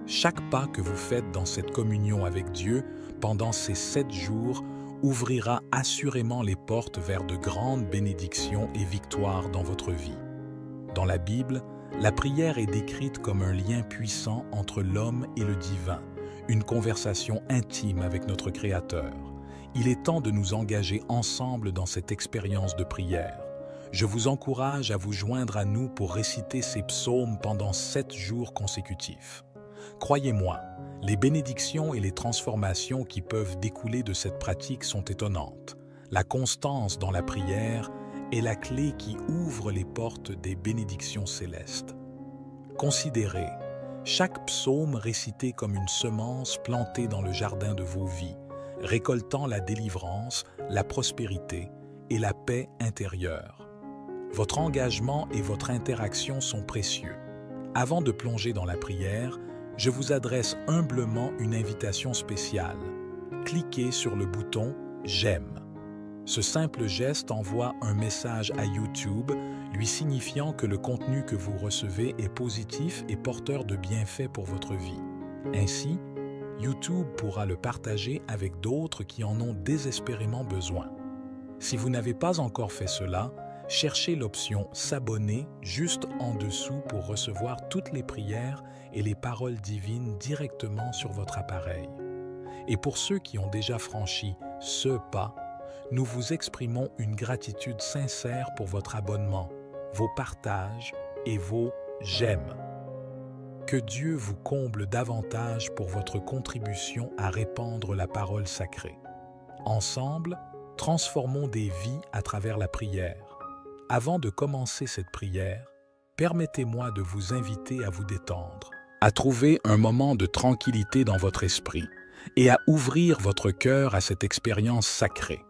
Chaque pas que vous faites dans cette communion avec Dieu pendant ces 7 jours ouvrira assurément les portes vers de grandes bénédictions et victoires dans votre vie. Dans la Bible, la prière est décrite comme un lien puissant entre l'homme et le divin, une conversation intime avec notre Créateur. Il est temps de nous engager ensemble dans cette expérience de prière. Je vous encourage à vous joindre à nous pour réciter ces psaumes pendant 7 jours consécutifs. Croyez-moi, les bénédictions et les transformations qui peuvent découler de cette pratique sont étonnantes. La constance dans la prière est la clé qui ouvre les portes des bénédictions célestes. Considérez chaque psaume récité comme une semence plantée dans le jardin de vos vies, récoltant la délivrance, la prospérité et la paix intérieure. Votre engagement et votre interaction sont précieux. Avant de plonger dans la prière, je vous adresse humblement une invitation spéciale. Cliquez sur le bouton « J'aime ». Ce simple geste envoie un message à YouTube lui signifiant que le contenu que vous recevez est positif et porteur de bienfaits pour votre vie. Ainsi, YouTube pourra le partager avec d'autres qui en ont désespérément besoin. Si vous n'avez pas encore fait cela, cherchez l'option « S'abonner » juste en dessous pour recevoir toutes les prières et les paroles divines directement sur votre appareil. Et pour ceux qui ont déjà franchi ce pas, nous vous exprimons une gratitude sincère pour votre abonnement, vos partages et vos « j'aime ». Que Dieu vous comble davantage pour votre contribution à répandre la parole sacrée. Ensemble, transformons des vies à travers la prière. Avant de commencer cette prière, permettez-moi de vous inviter à vous détendre, à trouver un moment de tranquillité dans votre esprit et à ouvrir votre cœur à cette expérience sacrée.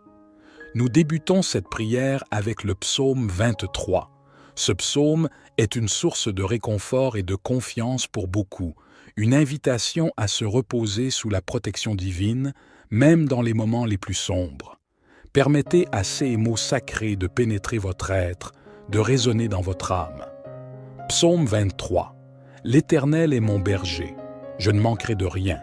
Nous débutons cette prière avec le psaume 23. Ce psaume est une source de réconfort et de confiance pour beaucoup, une invitation à se reposer sous la protection divine, même dans les moments les plus sombres. Permettez à ces mots sacrés de pénétrer votre être, de résonner dans votre âme. Psaume 23. L'Éternel est mon berger, je ne manquerai de rien.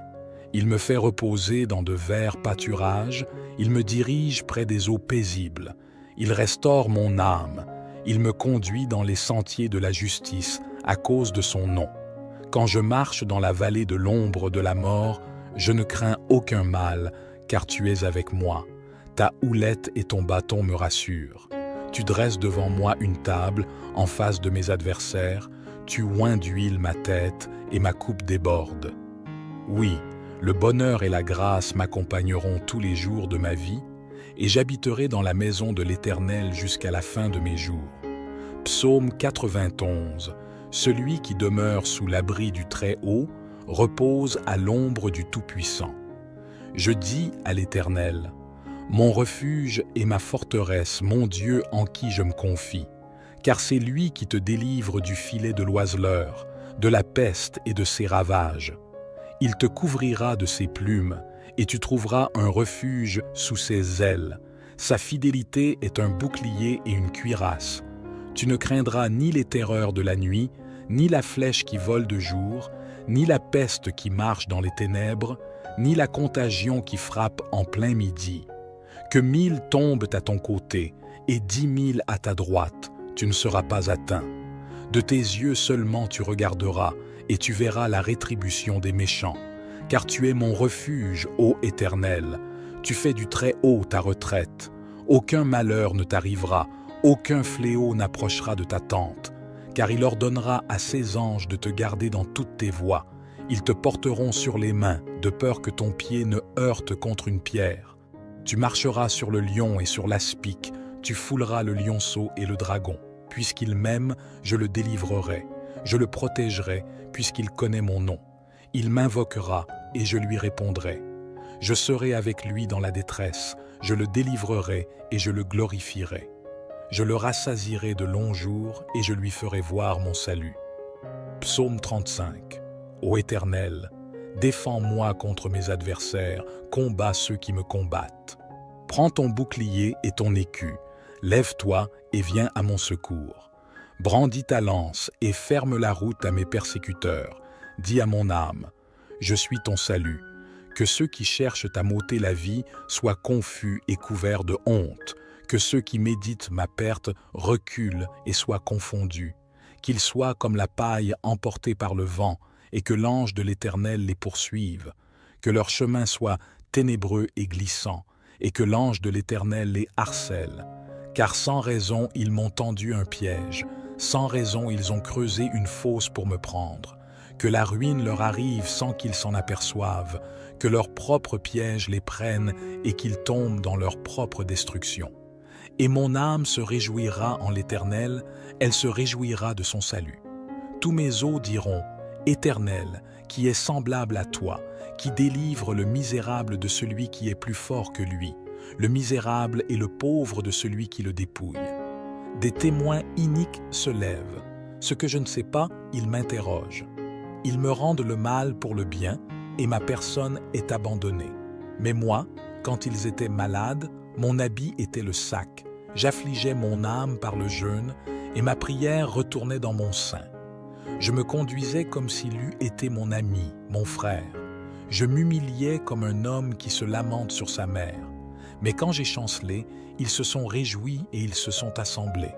Il me fait reposer dans de verts pâturages, il me dirige près des eaux paisibles. Il restaure mon âme, il me conduit dans les sentiers de la justice à cause de son nom. Quand je marche dans la vallée de l'ombre de la mort, je ne crains aucun mal, car tu es avec moi. Ta houlette et ton bâton me rassurent. Tu dresses devant moi une table en face de mes adversaires, tu oins d'huile ma tête et ma coupe déborde. Oui, le bonheur et la grâce m'accompagneront tous les jours de ma vie, et j'habiterai dans la maison de l'Éternel jusqu'à la fin de mes jours. Psaume 91. Celui qui demeure sous l'abri du Très-Haut repose à l'ombre du Tout-Puissant. Je dis à l'Éternel, mon refuge et ma forteresse, mon Dieu en qui je me confie, car c'est lui qui te délivre du filet de l'oiseleur, de la peste et de ses ravages. Il te couvrira de ses plumes, et tu trouveras un refuge sous ses ailes. Sa fidélité est un bouclier et une cuirasse. Tu ne craindras ni les terreurs de la nuit, ni la flèche qui vole de jour, ni la peste qui marche dans les ténèbres, ni la contagion qui frappe en plein midi. Que 1000 tombent à ton côté et 10 000 à ta droite, tu ne seras pas atteint. De tes yeux seulement tu regarderas et tu verras la rétribution des méchants. Car tu es mon refuge, ô Éternel. Tu fais du Très-Haut ta retraite. Aucun malheur ne t'arrivera, aucun fléau n'approchera de ta tente. Car il ordonnera à ses anges de te garder dans toutes tes voies. Ils te porteront sur les mains, de peur que ton pied ne heurte contre une pierre. Tu marcheras sur le lion et sur l'aspic, tu fouleras le lionceau et le dragon. Puisqu'il m'aime, je le délivrerai. Je le protégerai, puisqu'il connaît mon nom. Il m'invoquera, et je lui répondrai. Je serai avec lui dans la détresse, je le délivrerai et je le glorifierai. Je le rassasierai de longs jours et je lui ferai voir mon salut. Psaume 35. Ô Éternel, défends-moi contre mes adversaires, combats ceux qui me combattent. Prends ton bouclier et ton écu, lève-toi et viens à mon secours. Brandis ta lance et ferme la route à mes persécuteurs. Dis à mon âme, je suis ton salut. Que ceux qui cherchent à m'ôter la vie soient confus et couverts de honte. Que ceux qui méditent ma perte reculent et soient confondus. Qu'ils soient comme la paille emportée par le vent et que l'ange de l'Éternel les poursuive. Que leur chemin soit ténébreux et glissant et que l'ange de l'Éternel les harcèle. Car sans raison ils m'ont tendu un piège, sans raison ils ont creusé une fosse pour me prendre. Que la ruine leur arrive sans qu'ils s'en aperçoivent, que leur propre piège les prenne et qu'ils tombent dans leur propre destruction. Et mon âme se réjouira en l'Éternel, elle se réjouira de son salut. Tous mes os diront, Éternel, qui est semblable à toi, qui délivre le misérable de celui qui est plus fort que lui, le misérable et le pauvre de celui qui le dépouille. Des témoins iniques se lèvent. Ce que je ne sais pas, ils m'interrogent. Ils me rendent le mal pour le bien, et ma personne est abandonnée. Mais moi, quand ils étaient malades, mon habit était le sac. J'affligeais mon âme par le jeûne, et ma prière retournait dans mon sein. Je me conduisais comme s'il eût été mon ami, mon frère. Je m'humiliais comme un homme qui se lamente sur sa mère. Mais quand j'ai chancelé, ils se sont réjouis et ils se sont assemblés.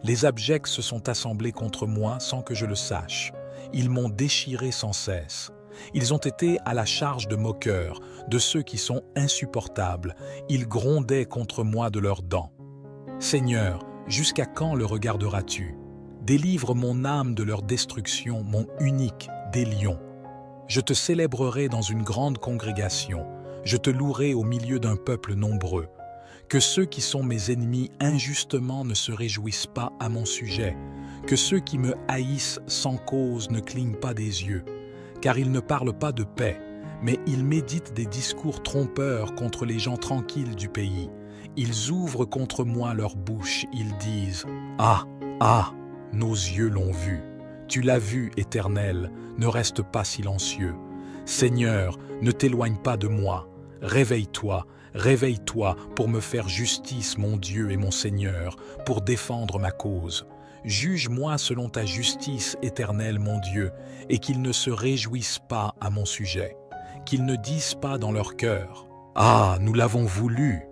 Les abjects se sont assemblés contre moi sans que je le sache. Ils m'ont déchiré sans cesse. Ils ont été à la charge de moqueurs, de ceux qui sont insupportables. Ils grondaient contre moi de leurs dents. Seigneur, jusqu'à quand le regarderas-tu? Délivre mon âme de leur destruction, mon unique des lions. Je te célébrerai dans une grande congrégation. Je te louerai au milieu d'un peuple nombreux. Que ceux qui sont mes ennemis injustement ne se réjouissent pas à mon sujet. Que ceux qui me haïssent sans cause ne clignent pas des yeux. Car ils ne parlent pas de paix, mais ils méditent des discours trompeurs contre les gens tranquilles du pays. Ils ouvrent contre moi leur bouche, ils disent « Ah, ah, nos yeux l'ont vu. Tu l'as vu, Éternel, ne reste pas silencieux. Seigneur, ne t'éloigne pas de moi. Réveille-toi, Réveille-toi pour me faire justice, mon Dieu et mon Seigneur, pour défendre ma cause. Juge-moi selon ta justice, Éternel, mon Dieu, et qu'ils ne se réjouissent pas à mon sujet, qu'ils ne disent pas dans leur cœur « Ah, nous l'avons voulu »,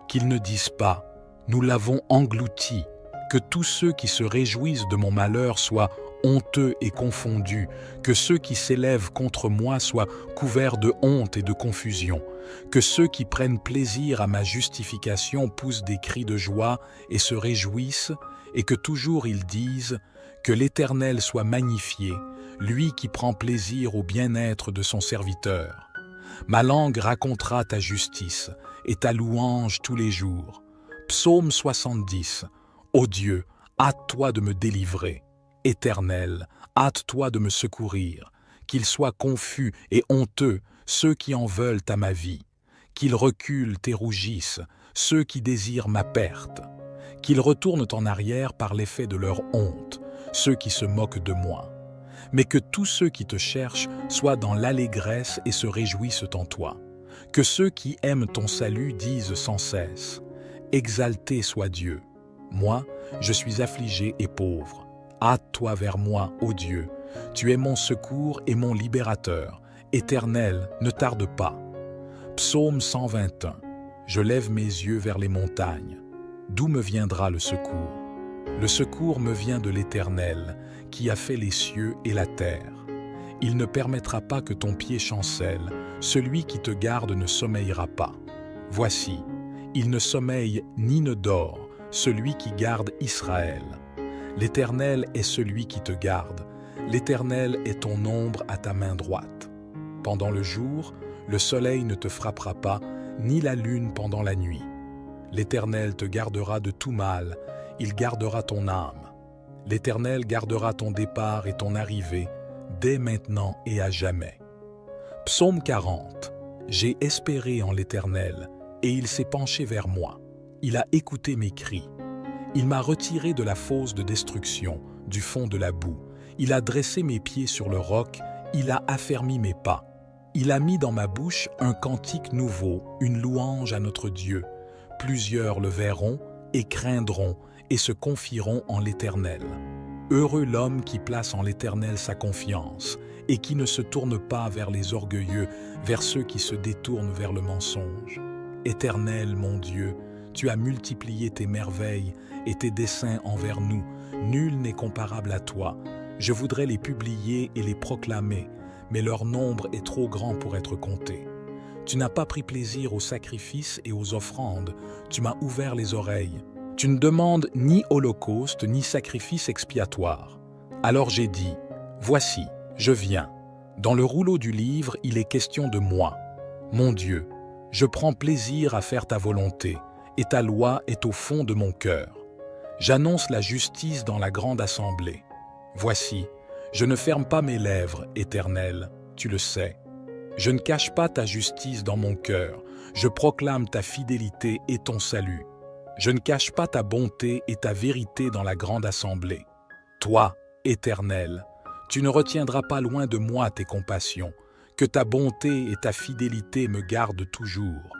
qu'ils ne disent pas « Nous l'avons englouti », que tous ceux qui se réjouissent de mon malheur soient honteux et confondus, que ceux qui s'élèvent contre moi soient couverts de honte et de confusion, que ceux qui prennent plaisir à ma justification poussent des cris de joie et se réjouissent, et que toujours ils disent « Que l'Éternel soit magnifié, lui qui prend plaisir au bien-être de son serviteur. » Ma langue racontera ta justice et ta louange tous les jours. Psaume 70. Ô Dieu, hâte-toi de me délivrer. Éternel, hâte-toi de me secourir. Qu'ils soient confus et honteux ceux qui en veulent à ma vie. Qu'ils reculent et rougissent ceux qui désirent ma perte. Qu'ils retournent en arrière par l'effet de leur honte, ceux qui se moquent de moi. Mais que tous ceux qui te cherchent soient dans l'allégresse et se réjouissent en toi. Que ceux qui aiment ton salut disent sans cesse « Exalté soit Dieu ». Moi, je suis affligé et pauvre. Hâte-toi vers moi, ô Dieu. Tu es mon secours et mon libérateur. Éternel, ne tarde pas. Psaume 121. Je lève mes yeux vers les montagnes. D'où me viendra le secours? Le secours me vient de l'Éternel, qui a fait les cieux et la terre. Il ne permettra pas que ton pied chancelle, celui qui te garde ne sommeillera pas. Voici, il ne sommeille ni ne dort, celui qui garde Israël. L'Éternel est celui qui te garde, l'Éternel est ton ombre à ta main droite. Pendant le jour, le soleil ne te frappera pas, ni la lune pendant la nuit. L'Éternel te gardera de tout mal, il gardera ton âme. L'Éternel gardera ton départ et ton arrivée, dès maintenant et à jamais. Psaume 40. J'ai espéré en l'Éternel, et il s'est penché vers moi. Il a écouté mes cris. Il m'a retiré de la fosse de destruction, du fond de la boue. Il a dressé mes pieds sur le roc, il a affermi mes pas. Il a mis dans ma bouche un cantique nouveau, une louange à notre Dieu. Plusieurs le verront et craindront et se confieront en l'Éternel. Heureux l'homme qui place en l'Éternel sa confiance et qui ne se tourne pas vers les orgueilleux, vers ceux qui se détournent vers le mensonge. Éternel, mon Dieu, tu as multiplié tes merveilles et tes desseins envers nous. Nul n'est comparable à toi. Je voudrais les publier et les proclamer, mais leur nombre est trop grand pour être compté. Tu n'as pas pris plaisir aux sacrifices et aux offrandes. Tu m'as ouvert les oreilles. Tu ne demandes ni holocauste ni sacrifice expiatoire. Alors j'ai dit, voici, je viens. Dans le rouleau du livre, il est question de moi. Mon Dieu, je prends plaisir à faire ta volonté, et ta loi est au fond de mon cœur. J'annonce la justice dans la grande assemblée. Voici, je ne ferme pas mes lèvres, Éternel, tu le sais. Je ne cache pas ta justice dans mon cœur, je proclame ta fidélité et ton salut. Je ne cache pas ta bonté et ta vérité dans la grande assemblée. Toi, Éternel, tu ne retiendras pas loin de moi tes compassions, que ta bonté et ta fidélité me gardent toujours.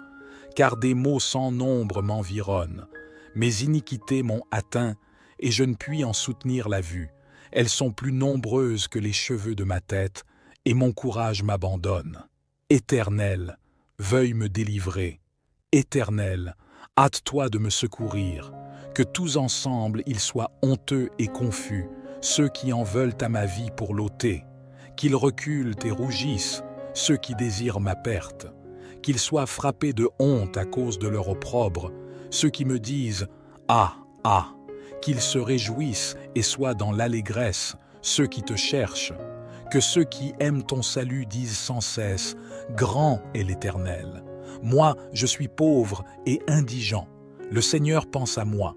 Car des maux sans nombre m'environnent. Mes iniquités m'ont atteint et je ne puis en soutenir la vue. Elles sont plus nombreuses que les cheveux de ma tête et mon courage m'abandonne. Éternel, veuille me délivrer. Éternel, hâte-toi de me secourir. Que tous ensemble ils soient honteux et confus, ceux qui en veulent à ma vie pour l'ôter. Qu'ils reculent et rougissent, ceux qui désirent ma perte. Qu'ils soient frappés de honte à cause de leur opprobre, ceux qui me disent « Ah, ah !» Qu'ils se réjouissent et soient dans l'allégresse, ceux qui te cherchent. Que ceux qui aiment ton salut disent sans cesse « Grand est l'Éternel !» Moi, je suis pauvre et indigent. Le Seigneur pense à moi.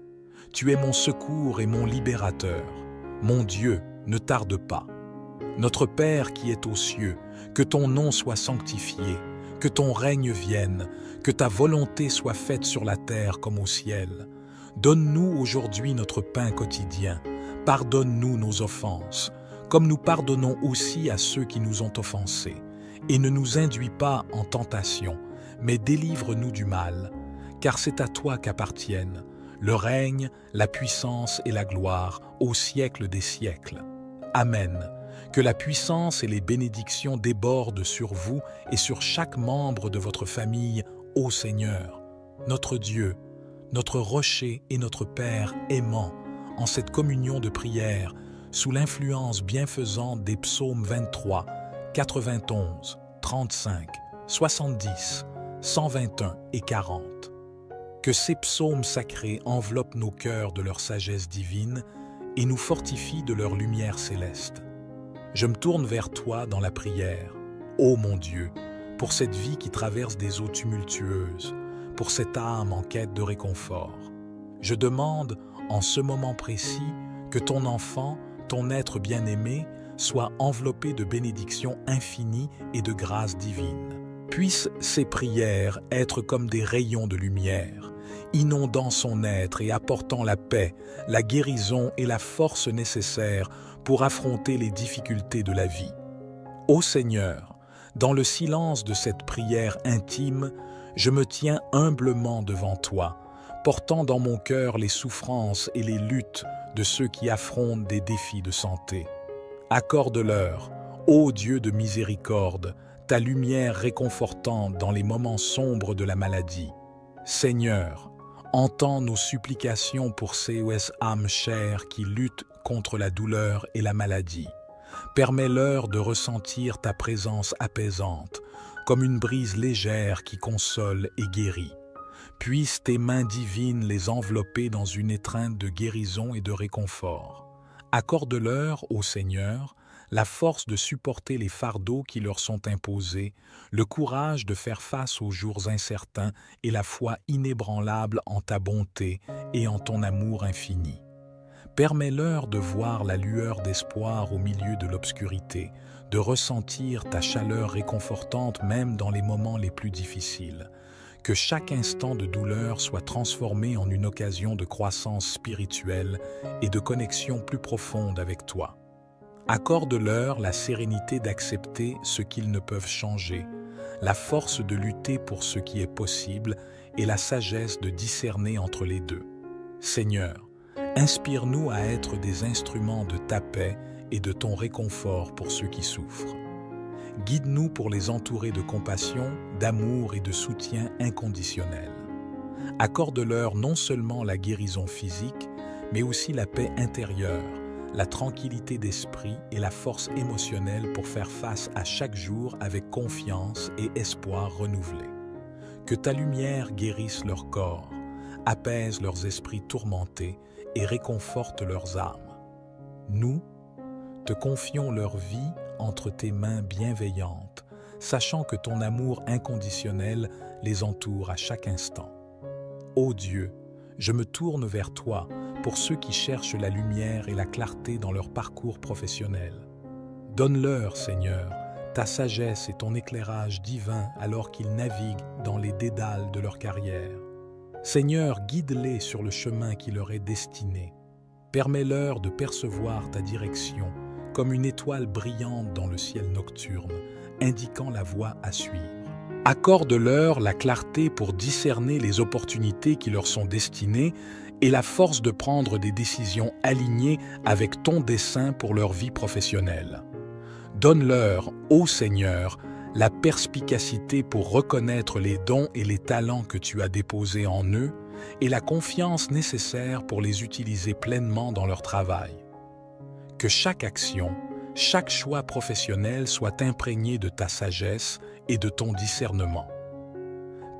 Tu es mon secours et mon libérateur. Mon Dieu, ne tarde pas. Notre Père qui est aux cieux, que ton nom soit sanctifié, que ton règne vienne, que ta volonté soit faite sur la terre comme au ciel. Donne-nous aujourd'hui notre pain quotidien. Pardonne-nous nos offenses, comme nous pardonnons aussi à ceux qui nous ont offensés. Et ne nous induis pas en tentation, mais délivre-nous du mal, car c'est à toi qu'appartiennent le règne, la puissance et la gloire au siècle des siècles. Amen. Que la puissance et les bénédictions débordent sur vous et sur chaque membre de votre famille, ô Seigneur, notre Dieu, notre rocher et notre Père aimant, en cette communion de prière, sous l'influence bienfaisante des psaumes 23, 91, 35, 70, 121 et 40. Que ces psaumes sacrés enveloppent nos cœurs de leur sagesse divine et nous fortifient de leur lumière céleste. Je me tourne vers toi dans la prière, ô mon Dieu, pour cette vie qui traverse des eaux tumultueuses, pour cette âme en quête de réconfort. Je demande, en ce moment précis, que ton enfant, ton être bien-aimé, soit enveloppé de bénédictions infinies et de grâces divines. Puissent ces prières être comme des rayons de lumière, inondant son être et apportant la paix, la guérison et la force nécessaires pour affronter les difficultés de la vie. Ô Seigneur, dans le silence de cette prière intime, je me tiens humblement devant toi, portant dans mon cœur les souffrances et les luttes de ceux qui affrontent des défis de santé. Accorde-leur, ô Dieu de miséricorde, ta lumière réconfortante dans les moments sombres de la maladie. Seigneur, entends nos supplications pour ces âmes chères qui luttent contre la douleur et la maladie. Permets-leur de ressentir ta présence apaisante, comme une brise légère qui console et guérit. Puissent tes mains divines les envelopper dans une étreinte de guérison et de réconfort. Accorde-leur, ô Seigneur, la force de supporter les fardeaux qui leur sont imposés, le courage de faire face aux jours incertains et la foi inébranlable en ta bonté et en ton amour infini. Permets-leur de voir la lueur d'espoir au milieu de l'obscurité, de ressentir ta chaleur réconfortante même dans les moments les plus difficiles. Que chaque instant de douleur soit transformé en une occasion de croissance spirituelle et de connexion plus profonde avec toi. Accorde-leur la sérénité d'accepter ce qu'ils ne peuvent changer, la force de lutter pour ce qui est possible et la sagesse de discerner entre les deux. Seigneur, inspire-nous à être des instruments de ta paix et de ton réconfort pour ceux qui souffrent. Guide-nous pour les entourer de compassion, d'amour et de soutien inconditionnel. Accorde-leur non seulement la guérison physique, mais aussi la paix intérieure, la tranquillité d'esprit et la force émotionnelle pour faire face à chaque jour avec confiance et espoir renouvelé. Que ta lumière guérisse leur corps, apaise leurs esprits tourmentés et réconforte leurs âmes. Nous, te confions leur vie entre tes mains bienveillantes, sachant que ton amour inconditionnel les entoure à chaque instant. Ô Dieu, je me tourne vers toi pour ceux qui cherchent la lumière et la clarté dans leur parcours professionnel. Donne-leur, Seigneur, ta sagesse et ton éclairage divin alors qu'ils naviguent dans les dédales de leur carrière. Seigneur, guide-les sur le chemin qui leur est destiné. Permets-leur de percevoir ta direction comme une étoile brillante dans le ciel nocturne, indiquant la voie à suivre. Accorde-leur la clarté pour discerner les opportunités qui leur sont destinées et la force de prendre des décisions alignées avec ton dessein pour leur vie professionnelle. Donne-leur, ô Seigneur, la perspicacité pour reconnaître les dons et les talents que tu as déposés en eux et la confiance nécessaire pour les utiliser pleinement dans leur travail. Que chaque action, chaque choix professionnel soit imprégné de ta sagesse et de ton discernement.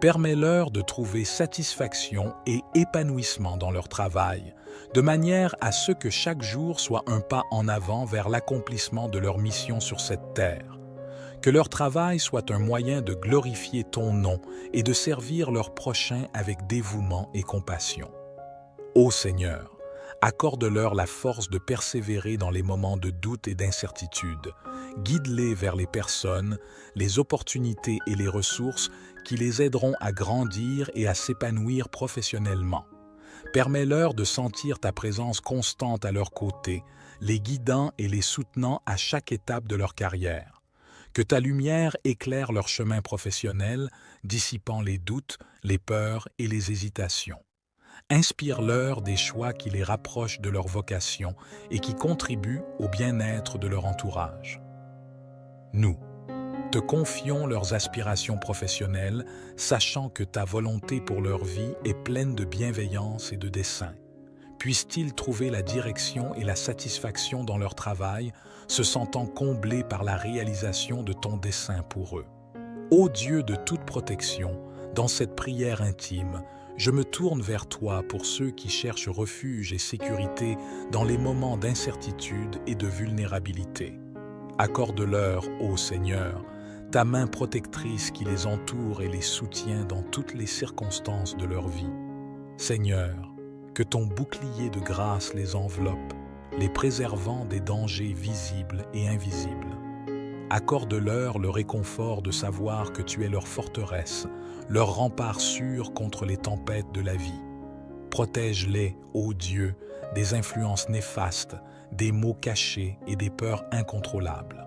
Permets-leur de trouver satisfaction et épanouissement dans leur travail, de manière à ce que chaque jour soit un pas en avant vers l'accomplissement de leur mission sur cette terre. Que leur travail soit un moyen de glorifier ton nom et de servir leurs prochains avec dévouement et compassion. Ô Seigneur, accorde-leur la force de persévérer dans les moments de doute et d'incertitude. Guide-les vers les personnes, les opportunités et les ressources qui les aideront à grandir et à s'épanouir professionnellement. Permets-leur de sentir ta présence constante à leur côté, les guidant et les soutenant à chaque étape de leur carrière. Que ta lumière éclaire leur chemin professionnel, dissipant les doutes, les peurs et les hésitations. Inspire-leur des choix qui les rapprochent de leur vocation et qui contribuent au bien-être de leur entourage. Nous te confions leurs aspirations professionnelles, sachant que ta volonté pour leur vie est pleine de bienveillance et de dessein. Puissent-ils trouver la direction et la satisfaction dans leur travail, se sentant comblés par la réalisation de ton dessein pour eux. Ô Dieu de toute protection, dans cette prière intime, je me tourne vers toi pour ceux qui cherchent refuge et sécurité dans les moments d'incertitude et de vulnérabilité. Accorde-leur, ô Seigneur, ta main protectrice qui les entoure et les soutient dans toutes les circonstances de leur vie. Seigneur, que ton bouclier de grâce les enveloppe, les préservant des dangers visibles et invisibles. Accorde-leur le réconfort de savoir que tu es leur forteresse, leur rempart sûr contre les tempêtes de la vie. Protège-les, ô Dieu, des influences néfastes, des maux cachés et des peurs incontrôlables.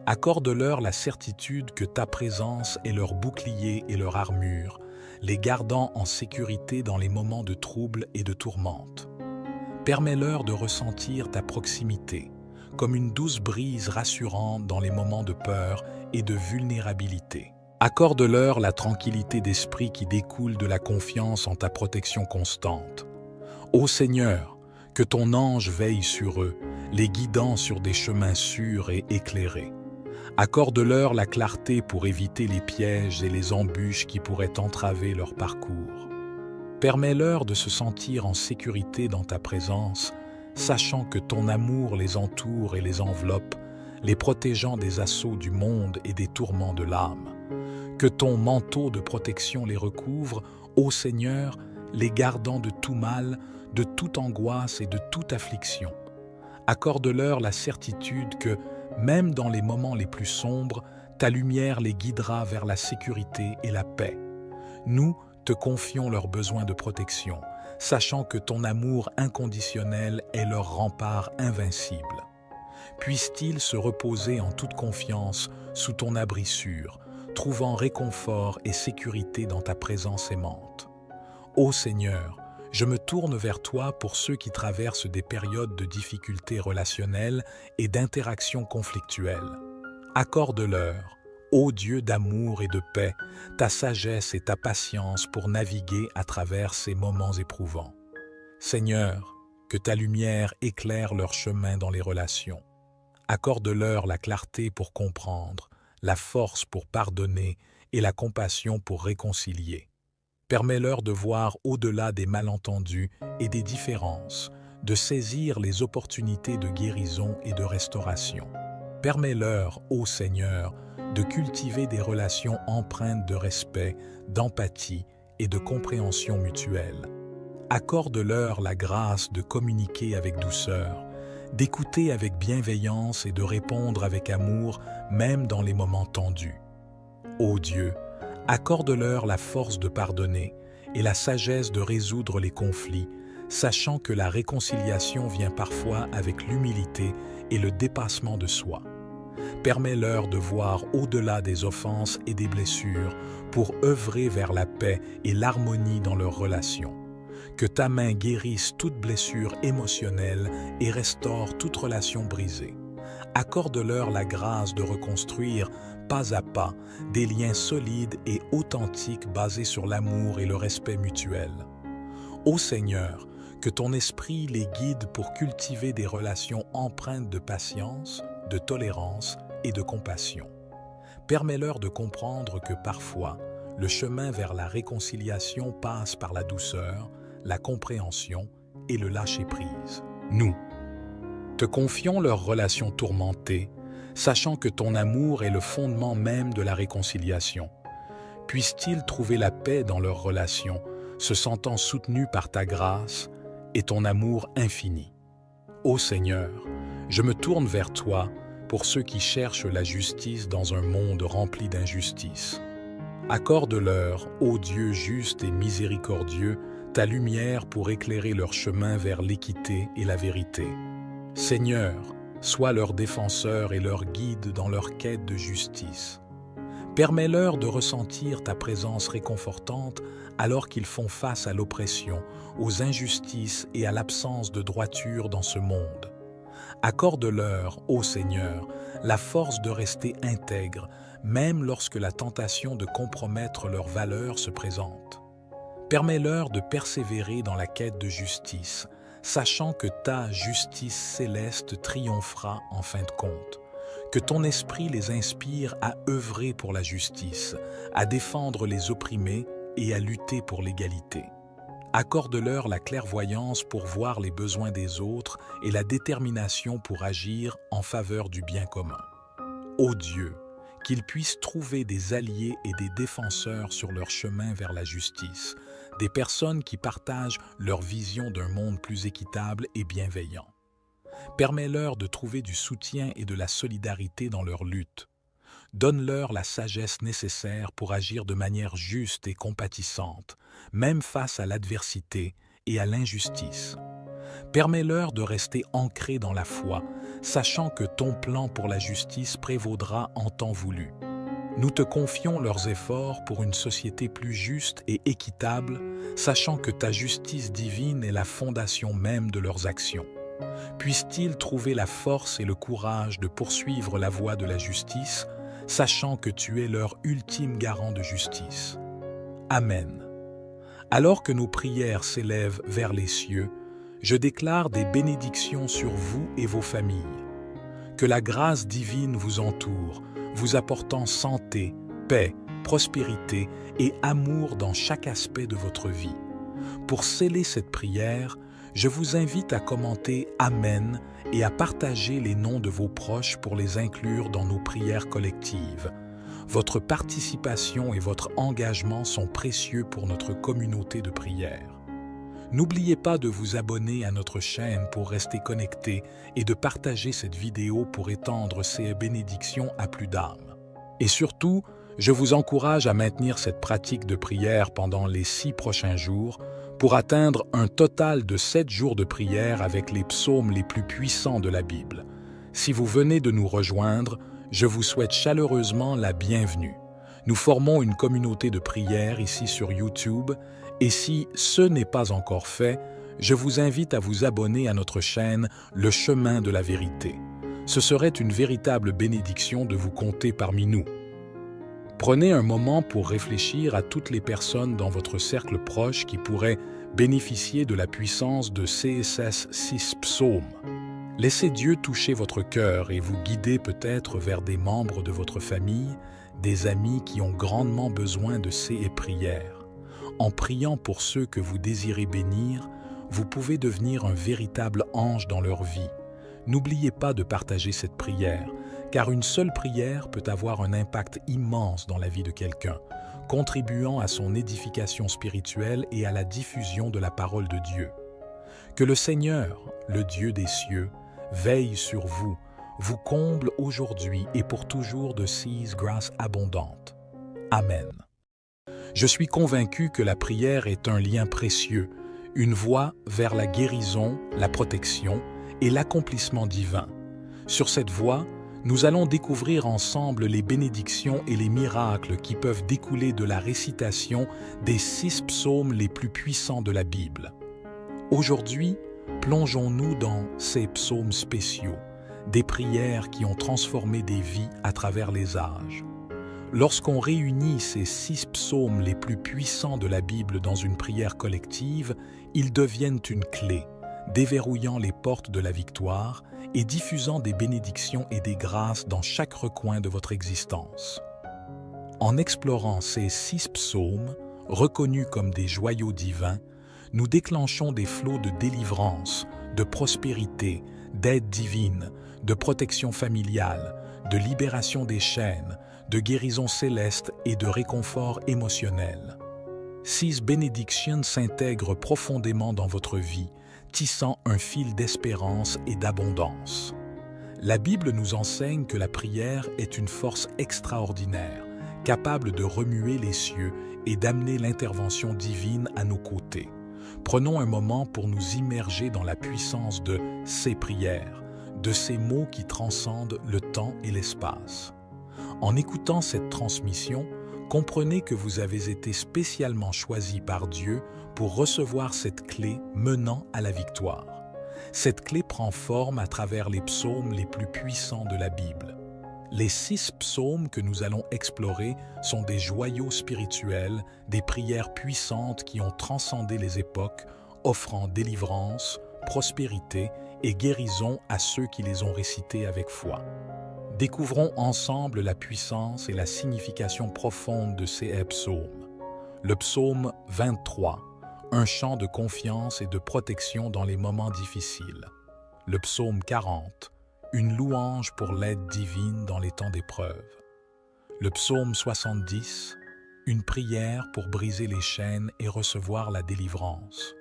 Accorde-leur la certitude que ta présence est leur bouclier et leur armure, les gardant en sécurité dans les moments de trouble et de tourmente. Permets-leur de ressentir ta proximité, comme une douce brise rassurante dans les moments de peur et de vulnérabilité. Accorde-leur la tranquillité d'esprit qui découle de la confiance en ta protection constante. Ô Seigneur, que ton ange veille sur eux, les guidant sur des chemins sûrs et éclairés. Accorde-leur la clarté pour éviter les pièges et les embûches qui pourraient entraver leur parcours. Permets-leur de se sentir en sécurité dans ta présence, sachant que ton amour les entoure et les enveloppe, les protégeant des assauts du monde et des tourments de l'âme. Que ton manteau de protection les recouvre, ô Seigneur, les gardant de tout mal, de toute angoisse et de toute affliction. Accorde-leur la certitude que, même dans les moments les plus sombres, ta lumière les guidera vers la sécurité et la paix. Nous te confions leurs besoins de protection, sachant que ton amour inconditionnel est leur rempart invincible. Puissent-ils se reposer en toute confiance sous ton abri sûr, trouvant réconfort et sécurité dans ta présence aimante. Ô Seigneur, je me tourne vers toi pour ceux qui traversent des périodes de difficultés relationnelles et d'interactions conflictuelles. Accorde-leur, ô Dieu d'amour et de paix, ta sagesse et ta patience pour naviguer à travers ces moments éprouvants. Seigneur, que ta lumière éclaire leur chemin dans les relations. Accorde-leur la clarté pour comprendre, la force pour pardonner et la compassion pour réconcilier. Permets-leur de voir au-delà des malentendus et des différences, de saisir les opportunités de guérison et de restauration. Permets-leur, ô Seigneur, de cultiver des relations empreintes de respect, d'empathie et de compréhension mutuelle. Accorde-leur la grâce de communiquer avec douceur, d'écouter avec bienveillance et de répondre avec amour, même dans les moments tendus. Ô Dieu, accorde-leur la force de pardonner et la sagesse de résoudre les conflits, sachant que la réconciliation vient parfois avec l'humilité et le dépassement de soi. Permets-leur de voir au-delà des offenses et des blessures pour œuvrer vers la paix et l'harmonie dans leurs relations. Que ta main guérisse toute blessure émotionnelle et restaure toute relation brisée. Accorde-leur la grâce de reconstruire, pas à pas, des liens solides et authentiques basés sur l'amour et le respect mutuel. Ô Seigneur, que ton esprit les guide pour cultiver des relations empreintes de patience, de tolérance et de compassion. Permets-leur de comprendre que parfois, le chemin vers la réconciliation passe par la douceur, la compréhension et le lâcher-prise. Nous te confions leurs relations tourmentées, sachant que ton amour est le fondement même de la réconciliation. Puissent-ils trouver la paix dans leurs relations, se sentant soutenus par ta grâce et ton amour infini. Ô Seigneur, je me tourne vers toi pour ceux qui cherchent la justice dans un monde rempli d'injustice. Accorde-leur, ô Dieu juste et miséricordieux, ta lumière pour éclairer leur chemin vers l'équité et la vérité. Seigneur, Sois leur défenseur et leur guide dans leur quête de justice. Permets-leur de ressentir ta présence réconfortante alors qu'ils font face à l'oppression, aux injustices et à l'absence de droiture dans ce monde. Accorde-leur, ô Seigneur, la force de rester intègres, même lorsque la tentation de compromettre leurs valeurs se présente. Permets-leur de persévérer dans la quête de justice, sachant que ta justice céleste triomphera en fin de compte. Que ton esprit les inspire à œuvrer pour la justice, à défendre les opprimés et à lutter pour l'égalité. Accorde-leur la clairvoyance pour voir les besoins des autres et la détermination pour agir en faveur du bien commun. Ô Dieu, qu'ils puissent trouver des alliés et des défenseurs sur leur chemin vers la justice, des personnes qui partagent leur vision d'un monde plus équitable et bienveillant. Permets-leur de trouver du soutien et de la solidarité dans leur lutte. Donne-leur la sagesse nécessaire pour agir de manière juste et compatissante, même face à l'adversité et à l'injustice. Permets-leur de rester ancrés dans la foi, sachant que ton plan pour la justice prévaudra en temps voulu. Nous te confions leurs efforts pour une société plus juste et équitable, sachant que ta justice divine est la fondation même de leurs actions. Puissent-ils trouver la force et le courage de poursuivre la voie de la justice, sachant que tu es leur ultime garant de justice. Amen. Alors que nos prières s'élèvent vers les cieux, je déclare des bénédictions sur vous et vos familles. Que la grâce divine vous entoure, vous apportant santé, paix, prospérité et amour dans chaque aspect de votre vie. Pour sceller cette prière, je vous invite à commenter « Amen » et à partager les noms de vos proches pour les inclure dans nos prières collectives. Votre participation et votre engagement sont précieux pour notre communauté de prière. N'oubliez pas de vous abonner à notre chaîne pour rester connecté et de partager cette vidéo pour étendre ces bénédictions à plus d'âmes. Et surtout, je vous encourage à maintenir cette pratique de prière pendant les 6 prochains jours pour atteindre un total de 7 jours de prière avec les psaumes les plus puissants de la Bible. Si vous venez de nous rejoindre, je vous souhaite chaleureusement la bienvenue. Nous formons une communauté de prière ici sur YouTube et si ce n'est pas encore fait, je vous invite à vous abonner à notre chaîne Le Chemin de la Vérité. Ce serait une véritable bénédiction de vous compter parmi nous. Prenez un moment pour réfléchir à toutes les personnes dans votre cercle proche qui pourraient bénéficier de la puissance de ces 6 psaumes. Laissez Dieu toucher votre cœur et vous guider peut-être vers des membres de votre famille, des amis qui ont grandement besoin de ces prières. En priant pour ceux que vous désirez bénir, vous pouvez devenir un véritable ange dans leur vie. N'oubliez pas de partager cette prière, car une seule prière peut avoir un impact immense dans la vie de quelqu'un, contribuant à son édification spirituelle et à la diffusion de la parole de Dieu. Que le Seigneur, le Dieu des cieux, veille sur vous, vous comble aujourd'hui et pour toujours de ses grâces abondantes. Amen. Je suis convaincu que la prière est un lien précieux, une voie vers la guérison, la protection et l'accomplissement divin. Sur cette voie, nous allons découvrir ensemble les bénédictions et les miracles qui peuvent découler de la récitation des 6 psaumes les plus puissants de la Bible. Aujourd'hui, plongeons-nous dans ces psaumes spéciaux, des prières qui ont transformé des vies à travers les âges. Lorsqu'on réunit ces 6 psaumes les plus puissants de la Bible dans une prière collective, ils deviennent une clé, déverrouillant les portes de la victoire et diffusant des bénédictions et des grâces dans chaque recoin de votre existence. En explorant ces 6 psaumes, reconnus comme des joyaux divins, nous déclenchons des flots de délivrance, de prospérité, d'aide divine, de protection familiale, de libération des chaînes, de guérison céleste et de réconfort émotionnel. 6 bénédictions s'intègrent profondément dans votre vie, tissant un fil d'espérance et d'abondance. La Bible nous enseigne que la prière est une force extraordinaire, capable de remuer les cieux et d'amener l'intervention divine à nos côtés. Prenons un moment pour nous immerger dans la puissance de ces prières, de ces mots qui transcendent le temps et l'espace. En écoutant cette transmission, comprenez que vous avez été spécialement choisi par Dieu pour recevoir cette clé menant à la victoire. Cette clé prend forme à travers les psaumes les plus puissants de la Bible. Les 6 psaumes que nous allons explorer sont des joyaux spirituels, des prières puissantes qui ont transcendé les époques, offrant délivrance, prospérité et guérison à ceux qui les ont récités avec foi. Découvrons ensemble la puissance et la signification profonde de ces psaumes. Le psaume 23, un chant de confiance et de protection dans les moments difficiles. Le psaume 40, une louange pour l'aide divine dans les temps d'épreuve. Le psaume 70, une prière pour briser les chaînes et recevoir la délivrance.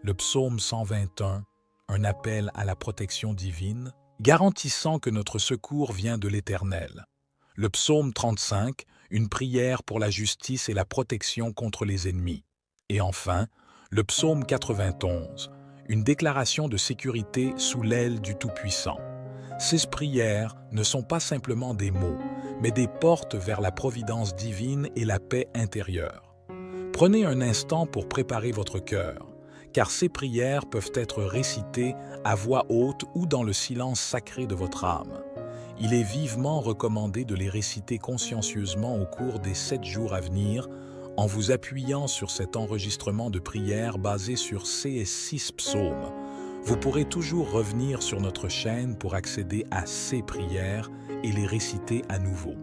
Le psaume 121, un appel à la protection divine, garantissant que notre secours vient de l'Éternel. Le psaume 35, une prière pour la justice et la protection contre les ennemis. Et enfin, le psaume 91, une déclaration de sécurité sous l'aile du Tout-Puissant. Ces prières ne sont pas simplement des mots, mais des portes vers la providence divine et la paix intérieure. Prenez un instant pour préparer votre cœur, car ces prières peuvent être récitées à voix haute ou dans le silence sacré de votre âme. Il est vivement recommandé de les réciter consciencieusement au cours des 7 jours à venir, en vous appuyant sur cet enregistrement de prières basé sur ces 6 psaumes. Vous pourrez toujours revenir sur notre chaîne pour accéder à ces prières et les réciter à nouveau.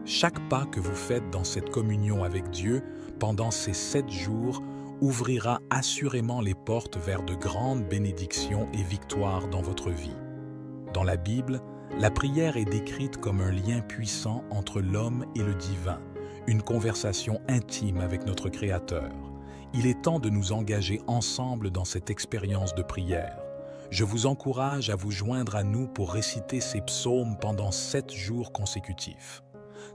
Chaque pas que vous faites dans cette communion avec Dieu pendant ces 7 jours ouvrira assurément les portes vers de grandes bénédictions et victoires dans votre vie. Dans la Bible, la prière est décrite comme un lien puissant entre l'homme et le divin, une conversation intime avec notre Créateur. Il est temps de nous engager ensemble dans cette expérience de prière. Je vous encourage à vous joindre à nous pour réciter ces psaumes pendant 7 jours consécutifs.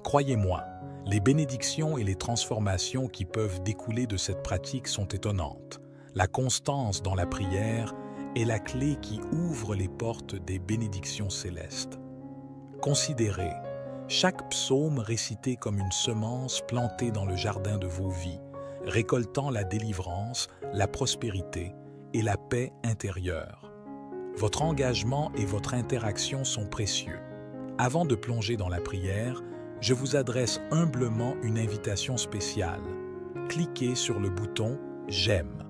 Croyez-moi, les bénédictions et les transformations qui peuvent découler de cette pratique sont étonnantes. La constance dans la prière est la clé qui ouvre les portes des bénédictions célestes. Considérez chaque psaume récité comme une semence plantée dans le jardin de vos vies, récoltant la délivrance, la prospérité et la paix intérieure. Votre engagement et votre interaction sont précieux. Avant de plonger dans la prière, je vous adresse humblement une invitation spéciale. Cliquez sur le bouton « J'aime ».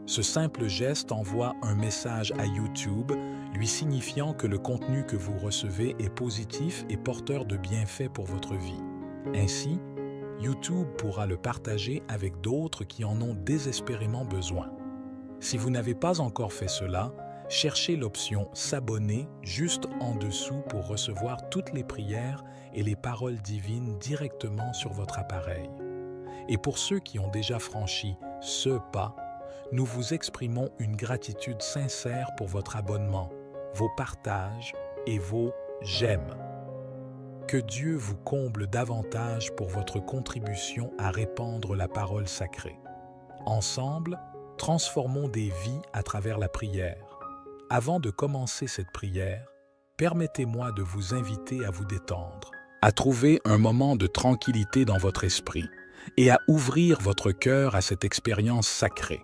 Ce simple geste envoie un message à YouTube lui signifiant que le contenu que vous recevez est positif et porteur de bienfaits pour votre vie. Ainsi, YouTube pourra le partager avec d'autres qui en ont désespérément besoin. Si vous n'avez pas encore fait cela, cherchez l'option « S'abonner » juste en dessous pour recevoir toutes les prières et les paroles divines directement sur votre appareil. Et pour ceux qui ont déjà franchi ce pas, nous vous exprimons une gratitude sincère pour votre abonnement, vos partages et vos « j'aime ». Que Dieu vous comble davantage pour votre contribution à répandre la parole sacrée. Ensemble, transformons des vies à travers la prière. Avant de commencer cette prière, permettez-moi de vous inviter à vous détendre, à trouver un moment de tranquillité dans votre esprit et à ouvrir votre cœur à cette expérience sacrée.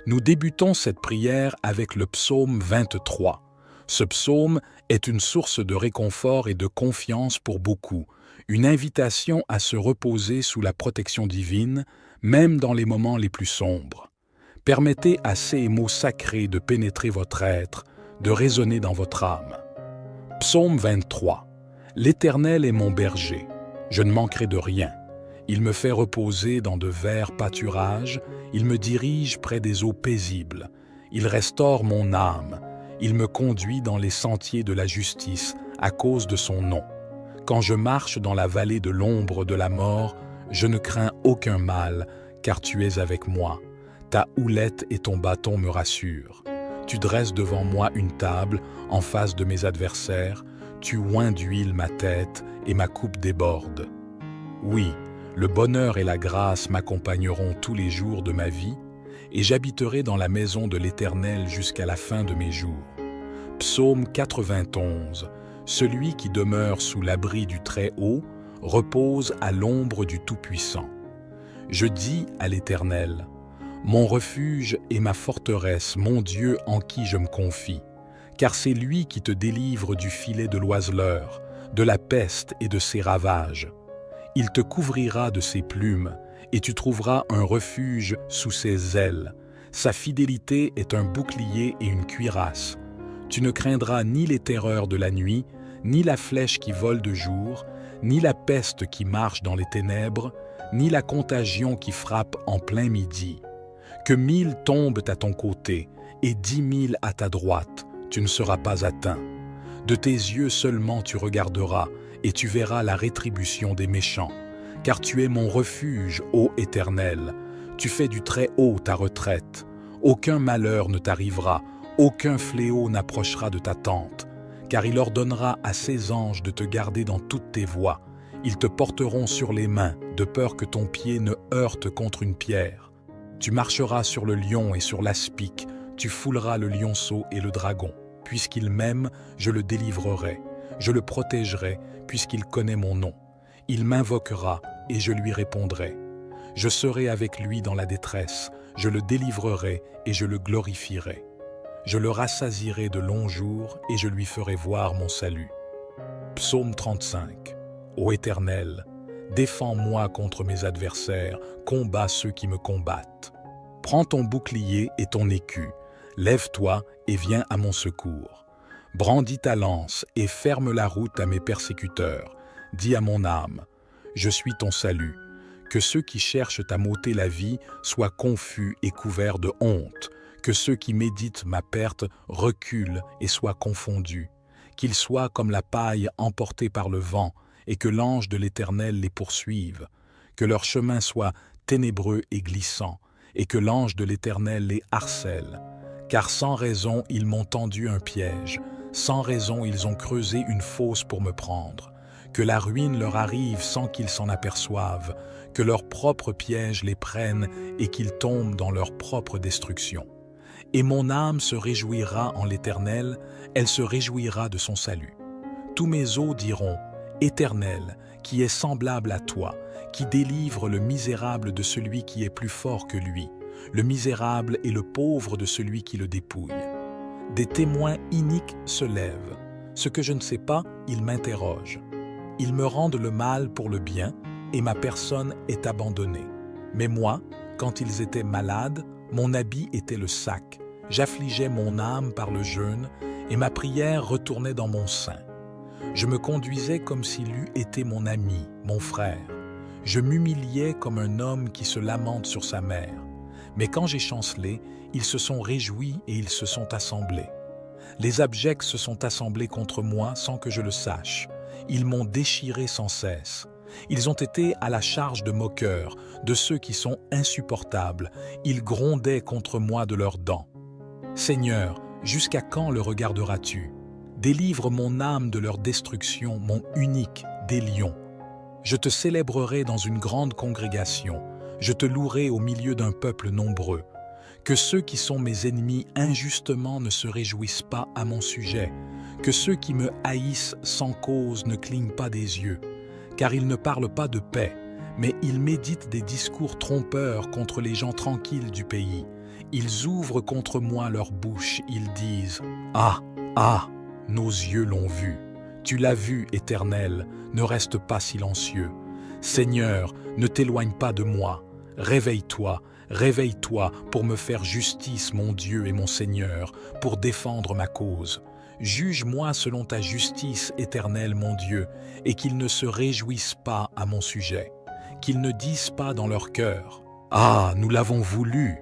Nous débutons cette prière avec le psaume 23. Ce psaume est une source de réconfort et de confiance pour beaucoup, une invitation à se reposer sous la protection divine, même dans les moments les plus sombres. Permettez à ces mots sacrés de pénétrer votre être, de résonner dans votre âme. Psaume 23. L'Éternel est mon berger, je ne manquerai de rien. Il me fait reposer dans de verts pâturages, il me dirige près des eaux paisibles. Il restaure mon âme, il me conduit dans les sentiers de la justice à cause de son nom. Quand je marche dans la vallée de l'ombre de la mort, je ne crains aucun mal, car tu es avec moi. Ta houlette et ton bâton me rassurent. Tu dresses devant moi une table en face de mes adversaires, tu oins d'huile ma tête et ma coupe déborde. Oui, le bonheur et la grâce m'accompagneront tous les jours de ma vie, et j'habiterai dans la maison de l'Éternel jusqu'à la fin de mes jours. Psaume 91. Celui qui demeure sous l'abri du Très-Haut repose à l'ombre du Tout-Puissant. Je dis à l'Éternel, mon refuge et ma forteresse, mon Dieu en qui je me confie, car c'est lui qui te délivre du filet de l'oiseleur, de la peste et de ses ravages. Il te couvrira de ses plumes, et tu trouveras un refuge sous ses ailes. Sa fidélité est un bouclier et une cuirasse. Tu ne craindras ni les terreurs de la nuit, ni la flèche qui vole de jour, ni la peste qui marche dans les ténèbres, ni la contagion qui frappe en plein midi. Que 1000 tombent à ton côté et 10 000 à ta droite, tu ne seras pas atteint. De tes yeux seulement tu regarderas et tu verras la rétribution des méchants. Car tu es mon refuge, ô Éternel. Tu fais du Très-Haut ta retraite. Aucun malheur ne t'arrivera, aucun fléau n'approchera de ta tente. Car il ordonnera à ses anges de te garder dans toutes tes voies. Ils te porteront sur les mains, de peur que ton pied ne heurte contre une pierre. Tu marcheras sur le lion et sur l'aspic, tu fouleras le lionceau et le dragon. Puisqu'il m'aime, je le délivrerai. Je le protégerai, puisqu'il connaît mon nom. Il m'invoquera, et je lui répondrai. Je serai avec lui dans la détresse, je le délivrerai et je le glorifierai. Je le rassasierai de longs jours et je lui ferai voir mon salut. Psaume 35. Ô Éternel, défends-moi contre mes adversaires, combats ceux qui me combattent. Prends ton bouclier et ton écu, lève-toi et viens à mon secours. Brandis ta lance et ferme la route à mes persécuteurs. Dis à mon âme, je suis ton salut. Que ceux qui cherchent à m'ôter la vie soient confus et couverts de honte. Que ceux qui méditent ma perte reculent et soient confondus. Qu'ils soient comme la paille emportée par le vent et que l'ange de l'Éternel les poursuive. Que leur chemin soit ténébreux et glissant et que l'ange de l'Éternel les harcèle. Car sans raison ils m'ont tendu un piège, sans raison ils ont creusé une fosse pour me prendre. Que la ruine leur arrive sans qu'ils s'en aperçoivent, que leur propre piège les prenne et qu'ils tombent dans leur propre destruction. Et mon âme se réjouira en l'Éternel, elle se réjouira de son salut. Tous mes os diront, Éternel, qui est semblable à toi, qui délivre le misérable de celui qui est plus fort que lui, le misérable et le pauvre de celui qui le dépouille. Des témoins iniques se lèvent. Ce que je ne sais pas, ils m'interrogent. Ils me rendent le mal pour le bien, et ma personne est abandonnée. Mais moi, quand ils étaient malades, mon habit était le sac. J'affligeais mon âme par le jeûne, et ma prière retournait dans mon sein. Je me conduisais comme s'il eût été mon ami, mon frère. Je m'humiliais comme un homme qui se lamente sur sa mère. Mais quand j'ai chancelé, ils se sont réjouis et ils se sont assemblés. Les abjects se sont assemblés contre moi sans que je le sache. Ils m'ont déchiré sans cesse. Ils ont été à la charge de moqueurs, de ceux qui sont insupportables. Ils grondaient contre moi de leurs dents. Seigneur, jusqu'à quand le regarderas-tu? Délivre mon âme de leur destruction, mon unique des lions. Je te célébrerai dans une grande congrégation. Je te louerai au milieu d'un peuple nombreux. Que ceux qui sont mes ennemis injustement ne se réjouissent pas à mon sujet. Que ceux qui me haïssent sans cause ne clignent pas des yeux. Car ils ne parlent pas de paix, mais ils méditent des discours trompeurs contre les gens tranquilles du pays. Ils ouvrent contre moi leur bouche, ils disent « Ah, ah, nos yeux l'ont vu. Tu l'as vu, Éternel, ne reste pas silencieux. Seigneur, ne t'éloigne pas de moi. Réveille-toi, réveille-toi pour me faire justice, mon Dieu et mon Seigneur, pour défendre ma cause. Juge-moi selon ta justice, Éternel, mon Dieu, et qu'ils ne se réjouissent pas à mon sujet. Qu'ils ne disent pas dans leur cœur « Ah, nous l'avons voulu !»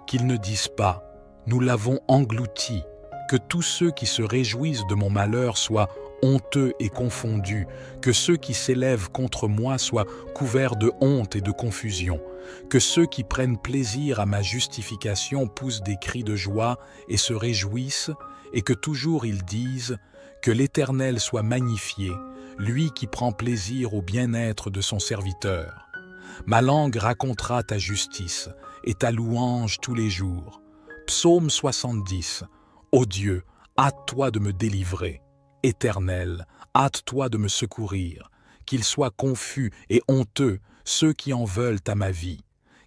Qu'ils ne disent pas « Nous l'avons englouti !» Que tous ceux qui se réjouissent de mon malheur soient honteux et confondus, que ceux qui s'élèvent contre moi soient couverts de honte et de confusion, que ceux qui prennent plaisir à ma justification poussent des cris de joie et se réjouissent, et que toujours ils disent « Que l'Éternel soit magnifié, lui qui prend plaisir au bien-être de son serviteur. Ma langue racontera ta justice et ta louange tous les jours. » Psaume 70. Ô Dieu, hâte-toi de me délivrer. Éternel, hâte-toi de me secourir. Qu'ils soient confus et honteux ceux qui en veulent à ma vie.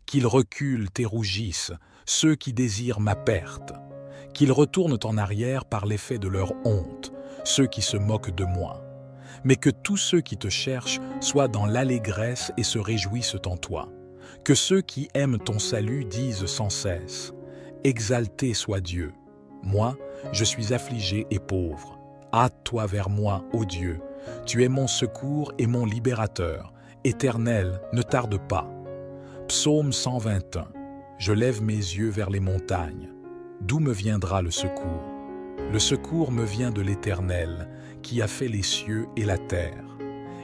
Qu'ils reculent et rougissent ceux qui désirent ma perte. Qu'ils retournent en arrière par l'effet de leur honte, ceux qui se moquent de moi. Mais que tous ceux qui te cherchent soient dans l'allégresse et se réjouissent en toi. Que ceux qui aiment ton salut disent sans cesse « Exalté soit Dieu ». Moi, je suis affligé et pauvre. Hâte-toi vers moi, ô Dieu. Tu es mon secours et mon libérateur. Éternel, ne tarde pas. Psaume 121. Je lève mes yeux vers les montagnes. D'où me viendra le secours? Le secours me vient de l'Éternel, qui a fait les cieux et la terre.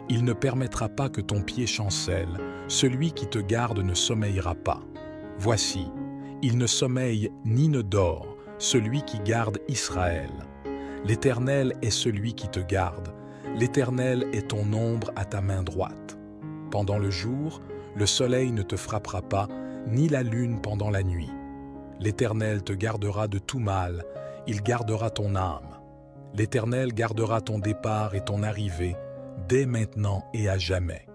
Il ne permettra pas que ton pied chancelle, celui qui te garde ne sommeillera pas. Voici, il ne sommeille ni ne dort, celui qui garde Israël. L'Éternel est celui qui te garde, l'Éternel est ton ombre à ta main droite. Pendant le jour, le soleil ne te frappera pas, ni la lune pendant la nuit. L'Éternel te gardera de tout mal, il gardera ton âme. L'Éternel gardera ton départ et ton arrivée, dès maintenant et à jamais.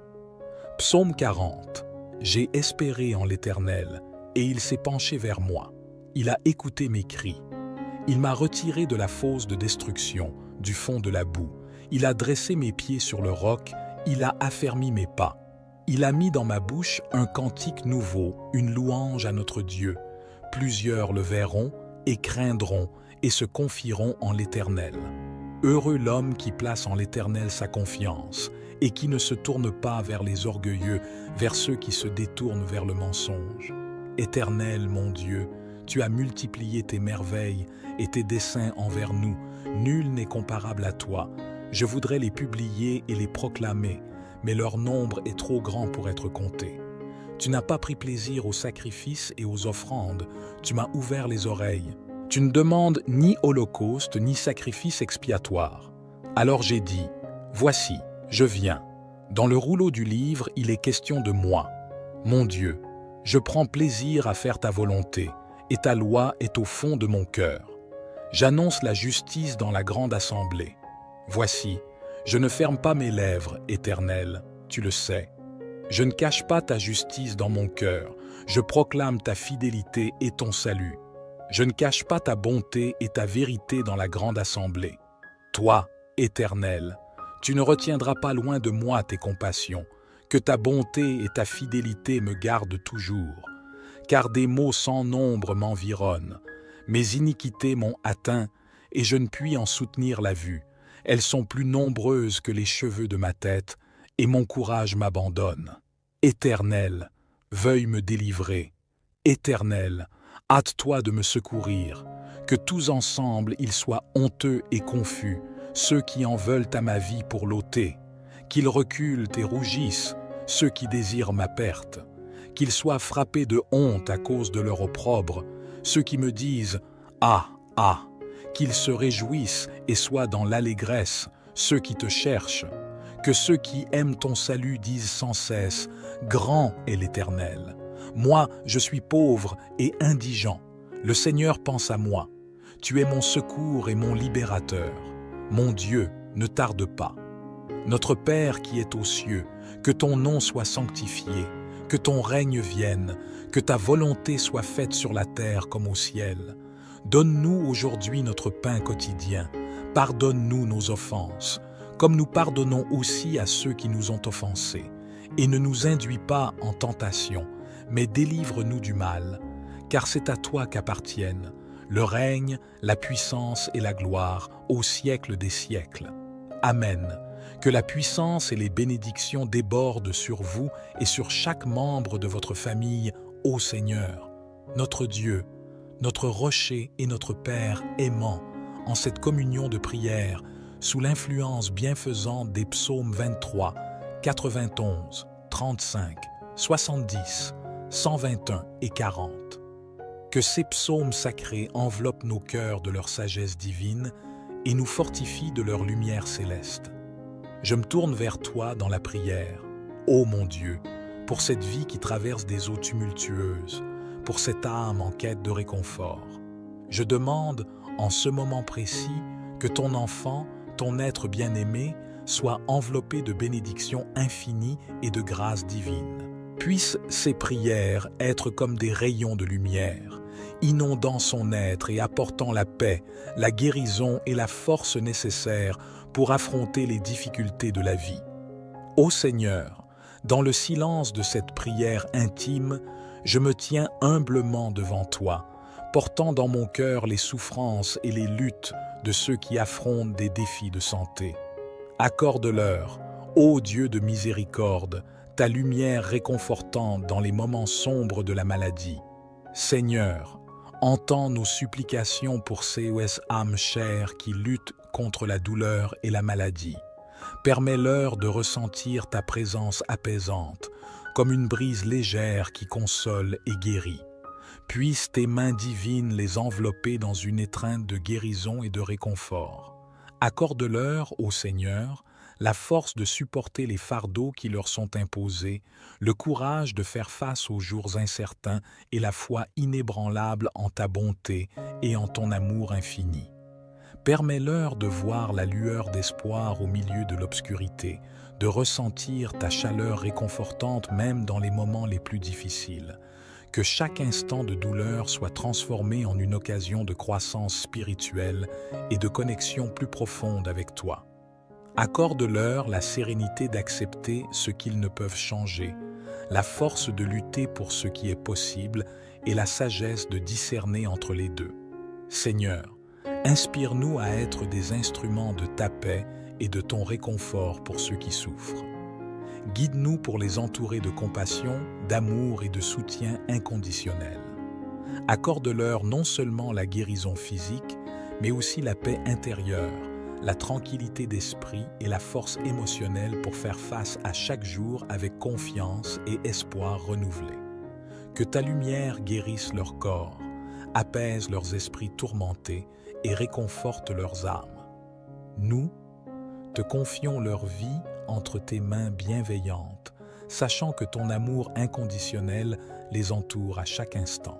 Psaume 40. J'ai espéré en l'Éternel, et il s'est penché vers moi. Il a écouté mes cris. Il m'a retiré de la fosse de destruction, du fond de la boue. Il a dressé mes pieds sur le roc, il a affermi mes pas. Il a mis dans ma bouche un cantique nouveau, une louange à notre Dieu. Plusieurs le verront et craindront et se confieront en l'Éternel. Heureux l'homme qui place en l'Éternel sa confiance et qui ne se tourne pas vers les orgueilleux, vers ceux qui se détournent vers le mensonge. Éternel, mon Dieu, tu as multiplié tes merveilles et tes desseins envers nous. Nul n'est comparable à toi. Je voudrais les publier et les proclamer, mais leur nombre est trop grand pour être compté. Tu n'as pas pris plaisir aux sacrifices et aux offrandes. Tu m'as ouvert les oreilles. Tu ne demandes ni holocauste ni sacrifice expiatoire. Alors j'ai dit, voici, je viens. Dans le rouleau du livre, il est question de moi. Mon Dieu, je prends plaisir à faire ta volonté, et ta loi est au fond de mon cœur. J'annonce la justice dans la grande assemblée. Voici, je ne ferme pas mes lèvres, Éternel, tu le sais. Je ne cache pas ta justice dans mon cœur, je proclame ta fidélité et ton salut. Je ne cache pas ta bonté et ta vérité dans la grande assemblée. Toi, Éternel, tu ne retiendras pas loin de moi tes compassions, que ta bonté et ta fidélité me gardent toujours. Car des maux sans nombre m'environnent, mes iniquités m'ont atteint et je ne puis en soutenir la vue. Elles sont plus nombreuses que les cheveux de ma tête et mon courage m'abandonne. Éternel, veuille me délivrer. Éternel, hâte-toi de me secourir. Que tous ensemble ils soient honteux et confus, ceux qui en veulent à ma vie pour l'ôter. Qu'ils reculent et rougissent, ceux qui désirent ma perte. Qu'ils soient frappés de honte à cause de leur opprobre, ceux qui me disent « Ah, ah !» Qu'ils se réjouissent et soient dans l'allégresse, ceux qui te cherchent. Que ceux qui aiment ton salut disent sans cesse « Grand est l'Éternel ». Moi, je suis pauvre et indigent. Le Seigneur pense à moi. Tu es mon secours et mon libérateur. Mon Dieu, ne tarde pas. Notre Père qui est aux cieux, que ton nom soit sanctifié, que ton règne vienne, que ta volonté soit faite sur la terre comme au ciel. Donne-nous aujourd'hui notre pain quotidien. Pardonne-nous nos offenses, comme nous pardonnons aussi à ceux qui nous ont offensés. Et ne nous induis pas en tentation, mais délivre-nous du mal, car c'est à toi qu'appartiennent le règne, la puissance et la gloire au siècle des siècles. Amen. Que la puissance et les bénédictions débordent sur vous et sur chaque membre de votre famille, ô Seigneur, notre Dieu, notre rocher et notre Père aimant, en cette communion de prière, sous l'influence bienfaisante des psaumes 23, 91, 35, 70, 121 et 40. Que ces psaumes sacrés enveloppent nos cœurs de leur sagesse divine et nous fortifient de leur lumière céleste. Je me tourne vers toi dans la prière, ô mon Dieu, pour cette vie qui traverse des eaux tumultueuses, pour cette âme en quête de réconfort. Je demande, en ce moment précis, que ton enfant, ton être bien-aimé, soit enveloppé de bénédictions infinies et de grâce divine. Puissent ces prières être comme des rayons de lumière, inondant son être et apportant la paix, la guérison et la force nécessaires pour affronter les difficultés de la vie. Ô Seigneur, dans le silence de cette prière intime, je me tiens humblement devant toi, portant dans mon cœur les souffrances et les luttes de ceux qui affrontent des défis de santé. Accorde-leur, ô Dieu de miséricorde, ta lumière réconfortante dans les moments sombres de la maladie. Seigneur, entends nos supplications pour ces âmes chères qui luttent contre la douleur et la maladie. Permets-leur de ressentir ta présence apaisante, comme une brise légère qui console et guérit. Puissent tes mains divines les envelopper dans une étreinte de guérison et de réconfort. Accorde-leur, ô Seigneur, la force de supporter les fardeaux qui leur sont imposés, le courage de faire face aux jours incertains et la foi inébranlable en ta bonté et en ton amour infini. Permets-leur de voir la lueur d'espoir au milieu de l'obscurité, de ressentir ta chaleur réconfortante même dans les moments les plus difficiles. Que chaque instant de douleur soit transformé en une occasion de croissance spirituelle et de connexion plus profonde avec toi. Accorde-leur la sérénité d'accepter ce qu'ils ne peuvent changer, la force de lutter pour ce qui est possible et la sagesse de discerner entre les deux. Seigneur, inspire-nous à être des instruments de ta paix et de ton réconfort pour ceux qui souffrent. Guide-nous pour les entourer de compassion, d'amour et de soutien inconditionnel. Accorde-leur non seulement la guérison physique, mais aussi la paix intérieure, la tranquillité d'esprit et la force émotionnelle pour faire face à chaque jour avec confiance et espoir renouvelé. Que ta lumière guérisse leur corps, apaise leurs esprits tourmentés et réconforte leurs âmes. Nous, te confions leur vie entre tes mains bienveillantes, sachant que ton amour inconditionnel les entoure à chaque instant.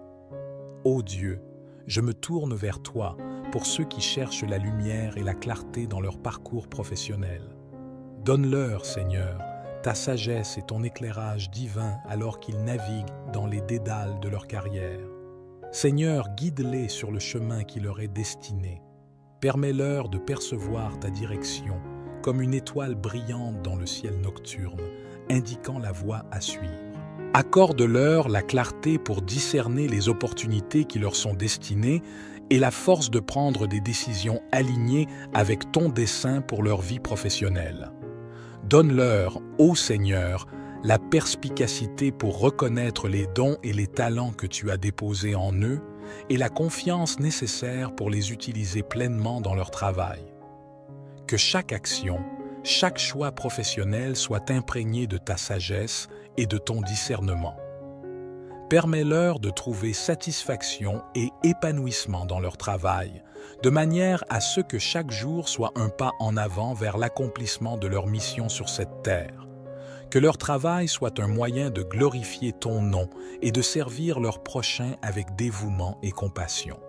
Ô Dieu, je me tourne vers toi pour ceux qui cherchent la lumière et la clarté dans leur parcours professionnel. Donne-leur, Seigneur, ta sagesse et ton éclairage divin alors qu'ils naviguent dans les dédales de leur carrière. Seigneur, guide-les sur le chemin qui leur est destiné. Permets-leur de percevoir ta direction comme une étoile brillante dans le ciel nocturne, indiquant la voie à suivre. Accorde-leur la clarté pour discerner les opportunités qui leur sont destinées et la force de prendre des décisions alignées avec ton dessein pour leur vie professionnelle. Donne-leur, ô Seigneur, la perspicacité pour reconnaître les dons et les talents que tu as déposés en eux et la confiance nécessaire pour les utiliser pleinement dans leur travail. Que chaque action, chaque choix professionnel soit imprégné de ta sagesse et de ton discernement. Permets-leur de trouver satisfaction et épanouissement dans leur travail, de manière à ce que chaque jour soit un pas en avant vers l'accomplissement de leur mission sur cette terre. Que leur travail soit un moyen de glorifier ton nom et de servir leurs prochains avec dévouement et compassion.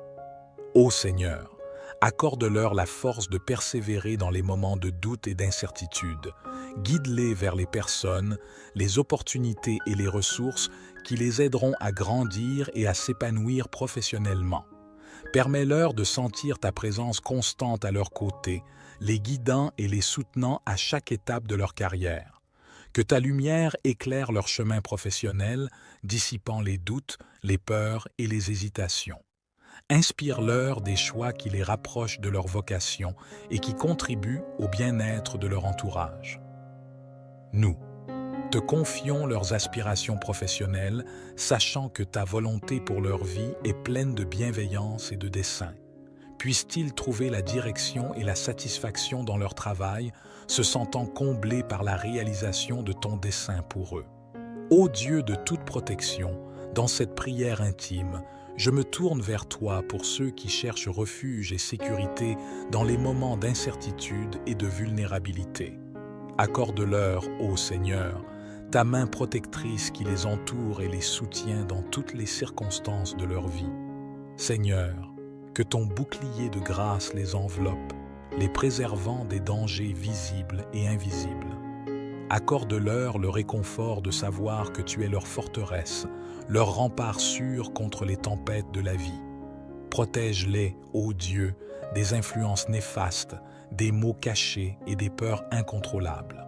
Ô Seigneur, accorde-leur la force de persévérer dans les moments de doute et d'incertitude. Guide-les vers les personnes, les opportunités et les ressources qui les aideront à grandir et à s'épanouir professionnellement. Permets-leur de sentir ta présence constante à leur côté, les guidant et les soutenant à chaque étape de leur carrière. Que ta lumière éclaire leur chemin professionnel, dissipant les doutes, les peurs et les hésitations. Inspire-leur des choix qui les rapprochent de leur vocation et qui contribuent au bien-être de leur entourage. Nous, te confions leurs aspirations professionnelles, sachant que ta volonté pour leur vie est pleine de bienveillance et de dessein. Puissent-ils trouver la direction et la satisfaction dans leur travail, se sentant comblés par la réalisation de ton dessein pour eux. Ô Dieu de toute protection, dans cette prière intime, je me tourne vers toi pour ceux qui cherchent refuge et sécurité dans les moments d'incertitude et de vulnérabilité. Accorde-leur, ô Seigneur, ta main protectrice qui les entoure et les soutient dans toutes les circonstances de leur vie. Seigneur, que ton bouclier de grâce les enveloppe, les préservant des dangers visibles et invisibles. Accorde-leur le réconfort de savoir que tu es leur forteresse, leur rempart sûr contre les tempêtes de la vie. Protège-les, ô Dieu, des influences néfastes, des maux cachés et des peurs incontrôlables.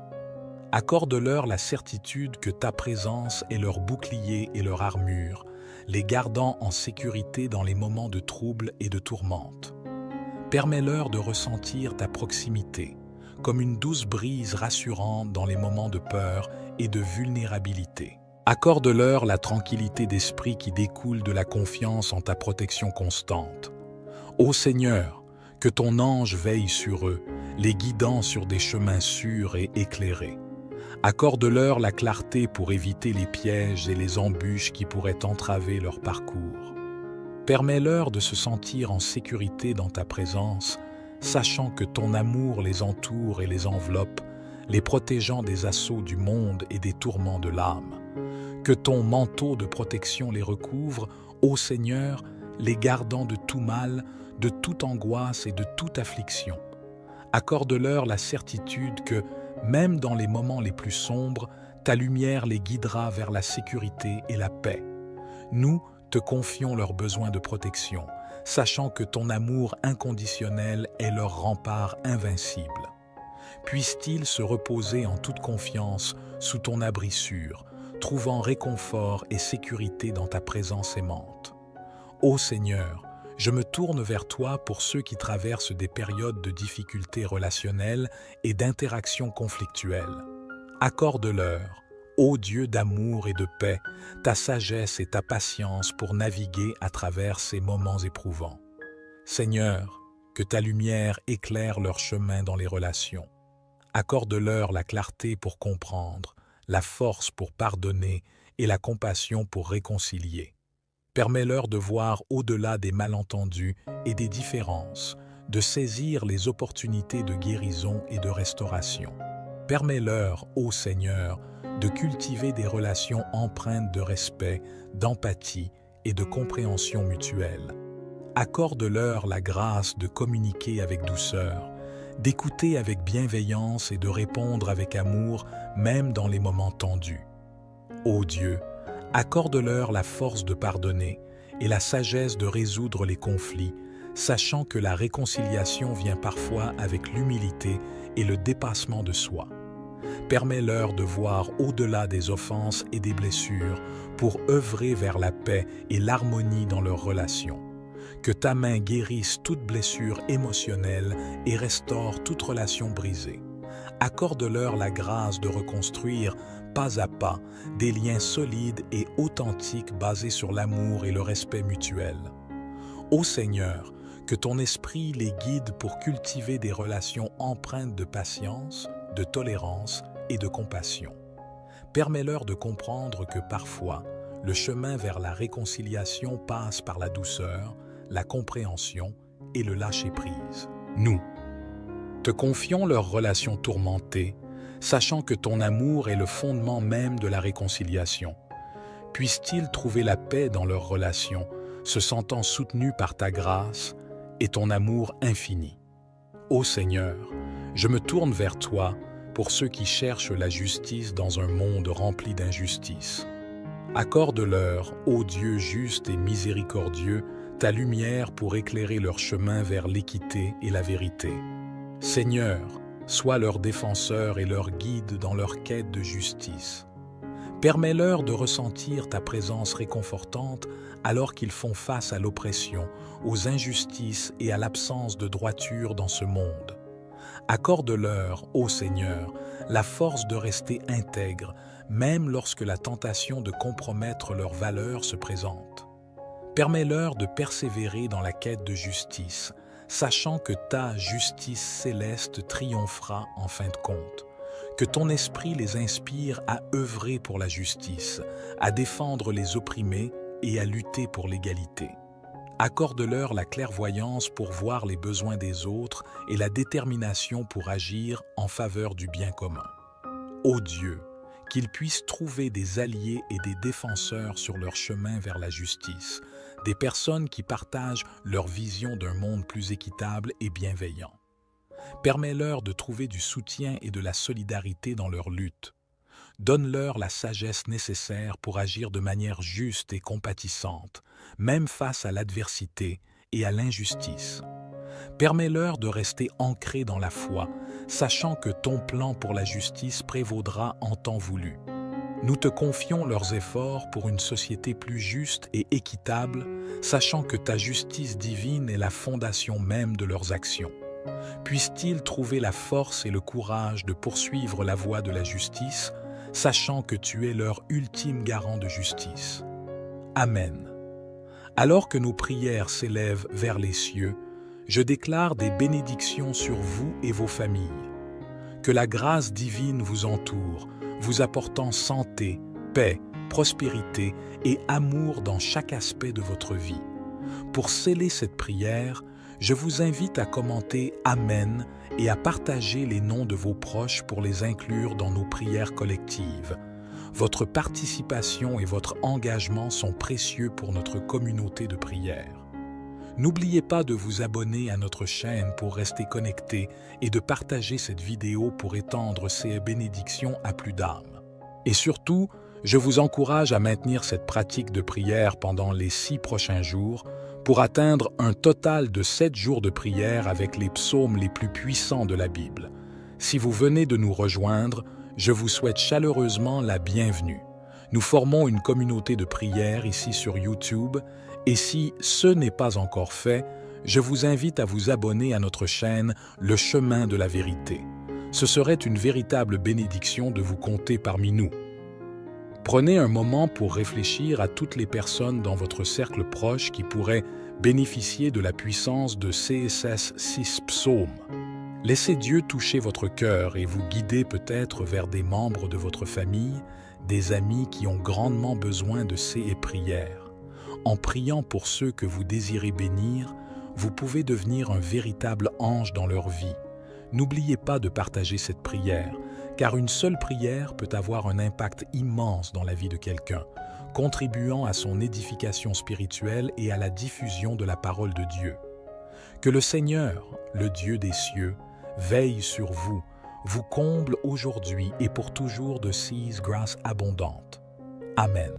Accorde-leur la certitude que ta présence est leur bouclier et leur armure, les gardant en sécurité dans les moments de trouble et de tourmente. Permets-leur de ressentir ta proximité, comme une douce brise rassurante dans les moments de peur et de vulnérabilité. Accorde-leur la tranquillité d'esprit qui découle de la confiance en ta protection constante. Ô Seigneur, que ton ange veille sur eux, les guidant sur des chemins sûrs et éclairés. Accorde-leur la clarté pour éviter les pièges et les embûches qui pourraient entraver leur parcours. Permets-leur de se sentir en sécurité dans ta présence, sachant que ton amour les entoure et les enveloppe, les protégeant des assauts du monde et des tourments de l'âme. Que ton manteau de protection les recouvre, ô Seigneur, les gardant de tout mal, de toute angoisse et de toute affliction. Accorde-leur la certitude que, même dans les moments les plus sombres, ta lumière les guidera vers la sécurité et la paix. Nous te confions leurs besoins de protection, sachant que ton amour inconditionnel est leur rempart invincible. Puissent-ils se reposer en toute confiance sous ton abri sûr, trouvant réconfort et sécurité dans ta présence aimante. Ô Seigneur, je me tourne vers toi pour ceux qui traversent des périodes de difficultés relationnelles et d'interactions conflictuelles. Accorde-leur, ô Dieu d'amour et de paix, ta sagesse et ta patience pour naviguer à travers ces moments éprouvants. Seigneur, que ta lumière éclaire leur chemin dans les relations. Accorde-leur la clarté pour comprendre, la force pour pardonner et la compassion pour réconcilier. Permets-leur de voir au-delà des malentendus et des différences, de saisir les opportunités de guérison et de restauration. Permets-leur, ô Seigneur, de cultiver des relations empreintes de respect, d'empathie et de compréhension mutuelle. Accorde-leur la grâce de communiquer avec douceur, d'écouter avec bienveillance et de répondre avec amour, même dans les moments tendus. Ô Dieu, accorde-leur la force de pardonner et la sagesse de résoudre les conflits, sachant que la réconciliation vient parfois avec l'humilité et le dépassement de soi. Permets-leur de voir au-delà des offenses et des blessures pour œuvrer vers la paix et l'harmonie dans leurs relations. Que ta main guérisse toute blessure émotionnelle et restaure toute relation brisée. Accorde-leur la grâce de reconstruire, pas à pas, des liens solides et authentiques basés sur l'amour et le respect mutuel. Ô Seigneur, que ton esprit les guide pour cultiver des relations empreintes de patience, de tolérance et de compassion. Permets-leur de comprendre que parfois, le chemin vers la réconciliation passe par la douceur, la compréhension et le lâcher-prise. Nous te confions leurs relations tourmentées, sachant que ton amour est le fondement même de la réconciliation. Puissent-ils trouver la paix dans leurs relations, se sentant soutenus par ta grâce et ton amour infini. Ô Seigneur, je me tourne vers toi pour ceux qui cherchent la justice dans un monde rempli d'injustice. Accorde-leur, ô Dieu juste et miséricordieux, ta lumière pour éclairer leur chemin vers l'équité et la vérité. Seigneur, sois leur défenseur et leur guide dans leur quête de justice. Permets-leur de ressentir ta présence réconfortante alors qu'ils font face à l'oppression, aux injustices et à l'absence de droiture dans ce monde. Accorde-leur, ô Seigneur, la force de rester intègres, même lorsque la tentation de compromettre leurs valeurs se présente. Permets-leur de persévérer dans la quête de justice, sachant que ta justice céleste triomphera en fin de compte. Que ton esprit les inspire à œuvrer pour la justice, à défendre les opprimés et à lutter pour l'égalité. Accorde-leur la clairvoyance pour voir les besoins des autres et la détermination pour agir en faveur du bien commun. Ô Dieu, qu'ils puissent trouver des alliés et des défenseurs sur leur chemin vers la justice, des personnes qui partagent leur vision d'un monde plus équitable et bienveillant. Permets-leur de trouver du soutien et de la solidarité dans leur lutte. Donne-leur la sagesse nécessaire pour agir de manière juste et compatissante, même face à l'adversité et à l'injustice. Permets-leur de rester ancrés dans la foi, sachant que ton plan pour la justice prévaudra en temps voulu. Nous te confions leurs efforts pour une société plus juste et équitable, sachant que ta justice divine est la fondation même de leurs actions. Puissent-ils trouver la force et le courage de poursuivre la voie de la justice, sachant que tu es leur ultime garant de justice. Amen. Alors que nos prières s'élèvent vers les cieux, je déclare des bénédictions sur vous et vos familles. Que la grâce divine vous entoure, vous apportant santé, paix, prospérité et amour dans chaque aspect de votre vie. Pour sceller cette prière, je vous invite à commenter « Amen » et à partager les noms de vos proches pour les inclure dans nos prières collectives. Votre participation et votre engagement sont précieux pour notre communauté de prière. N'oubliez pas de vous abonner à notre chaîne pour rester connecté et de partager cette vidéo pour étendre ces bénédictions à plus d'âmes. Et surtout, je vous encourage à maintenir cette pratique de prière pendant les 6 prochains jours pour atteindre un total de 7 jours de prière avec les psaumes les plus puissants de la Bible. Si vous venez de nous rejoindre, je vous souhaite chaleureusement la bienvenue. Nous formons une communauté de prière ici sur YouTube et si ce n'est pas encore fait, je vous invite à vous abonner à notre chaîne Le Chemin de la Vérité. Ce serait une véritable bénédiction de vous compter parmi nous. Prenez un moment pour réfléchir à toutes les personnes dans votre cercle proche qui pourraient bénéficier de la puissance de ces 6 psaumes. Laissez Dieu toucher votre cœur et vous guider peut-être vers des membres de votre famille, des amis qui ont grandement besoin de ces prières. En priant pour ceux que vous désirez bénir, vous pouvez devenir un véritable ange dans leur vie. N'oubliez pas de partager cette prière, car une seule prière peut avoir un impact immense dans la vie de quelqu'un, contribuant à son édification spirituelle et à la diffusion de la parole de Dieu. Que le Seigneur, le Dieu des cieux, veille sur vous, vous comble aujourd'hui et pour toujours de grâces abondantes. Amen.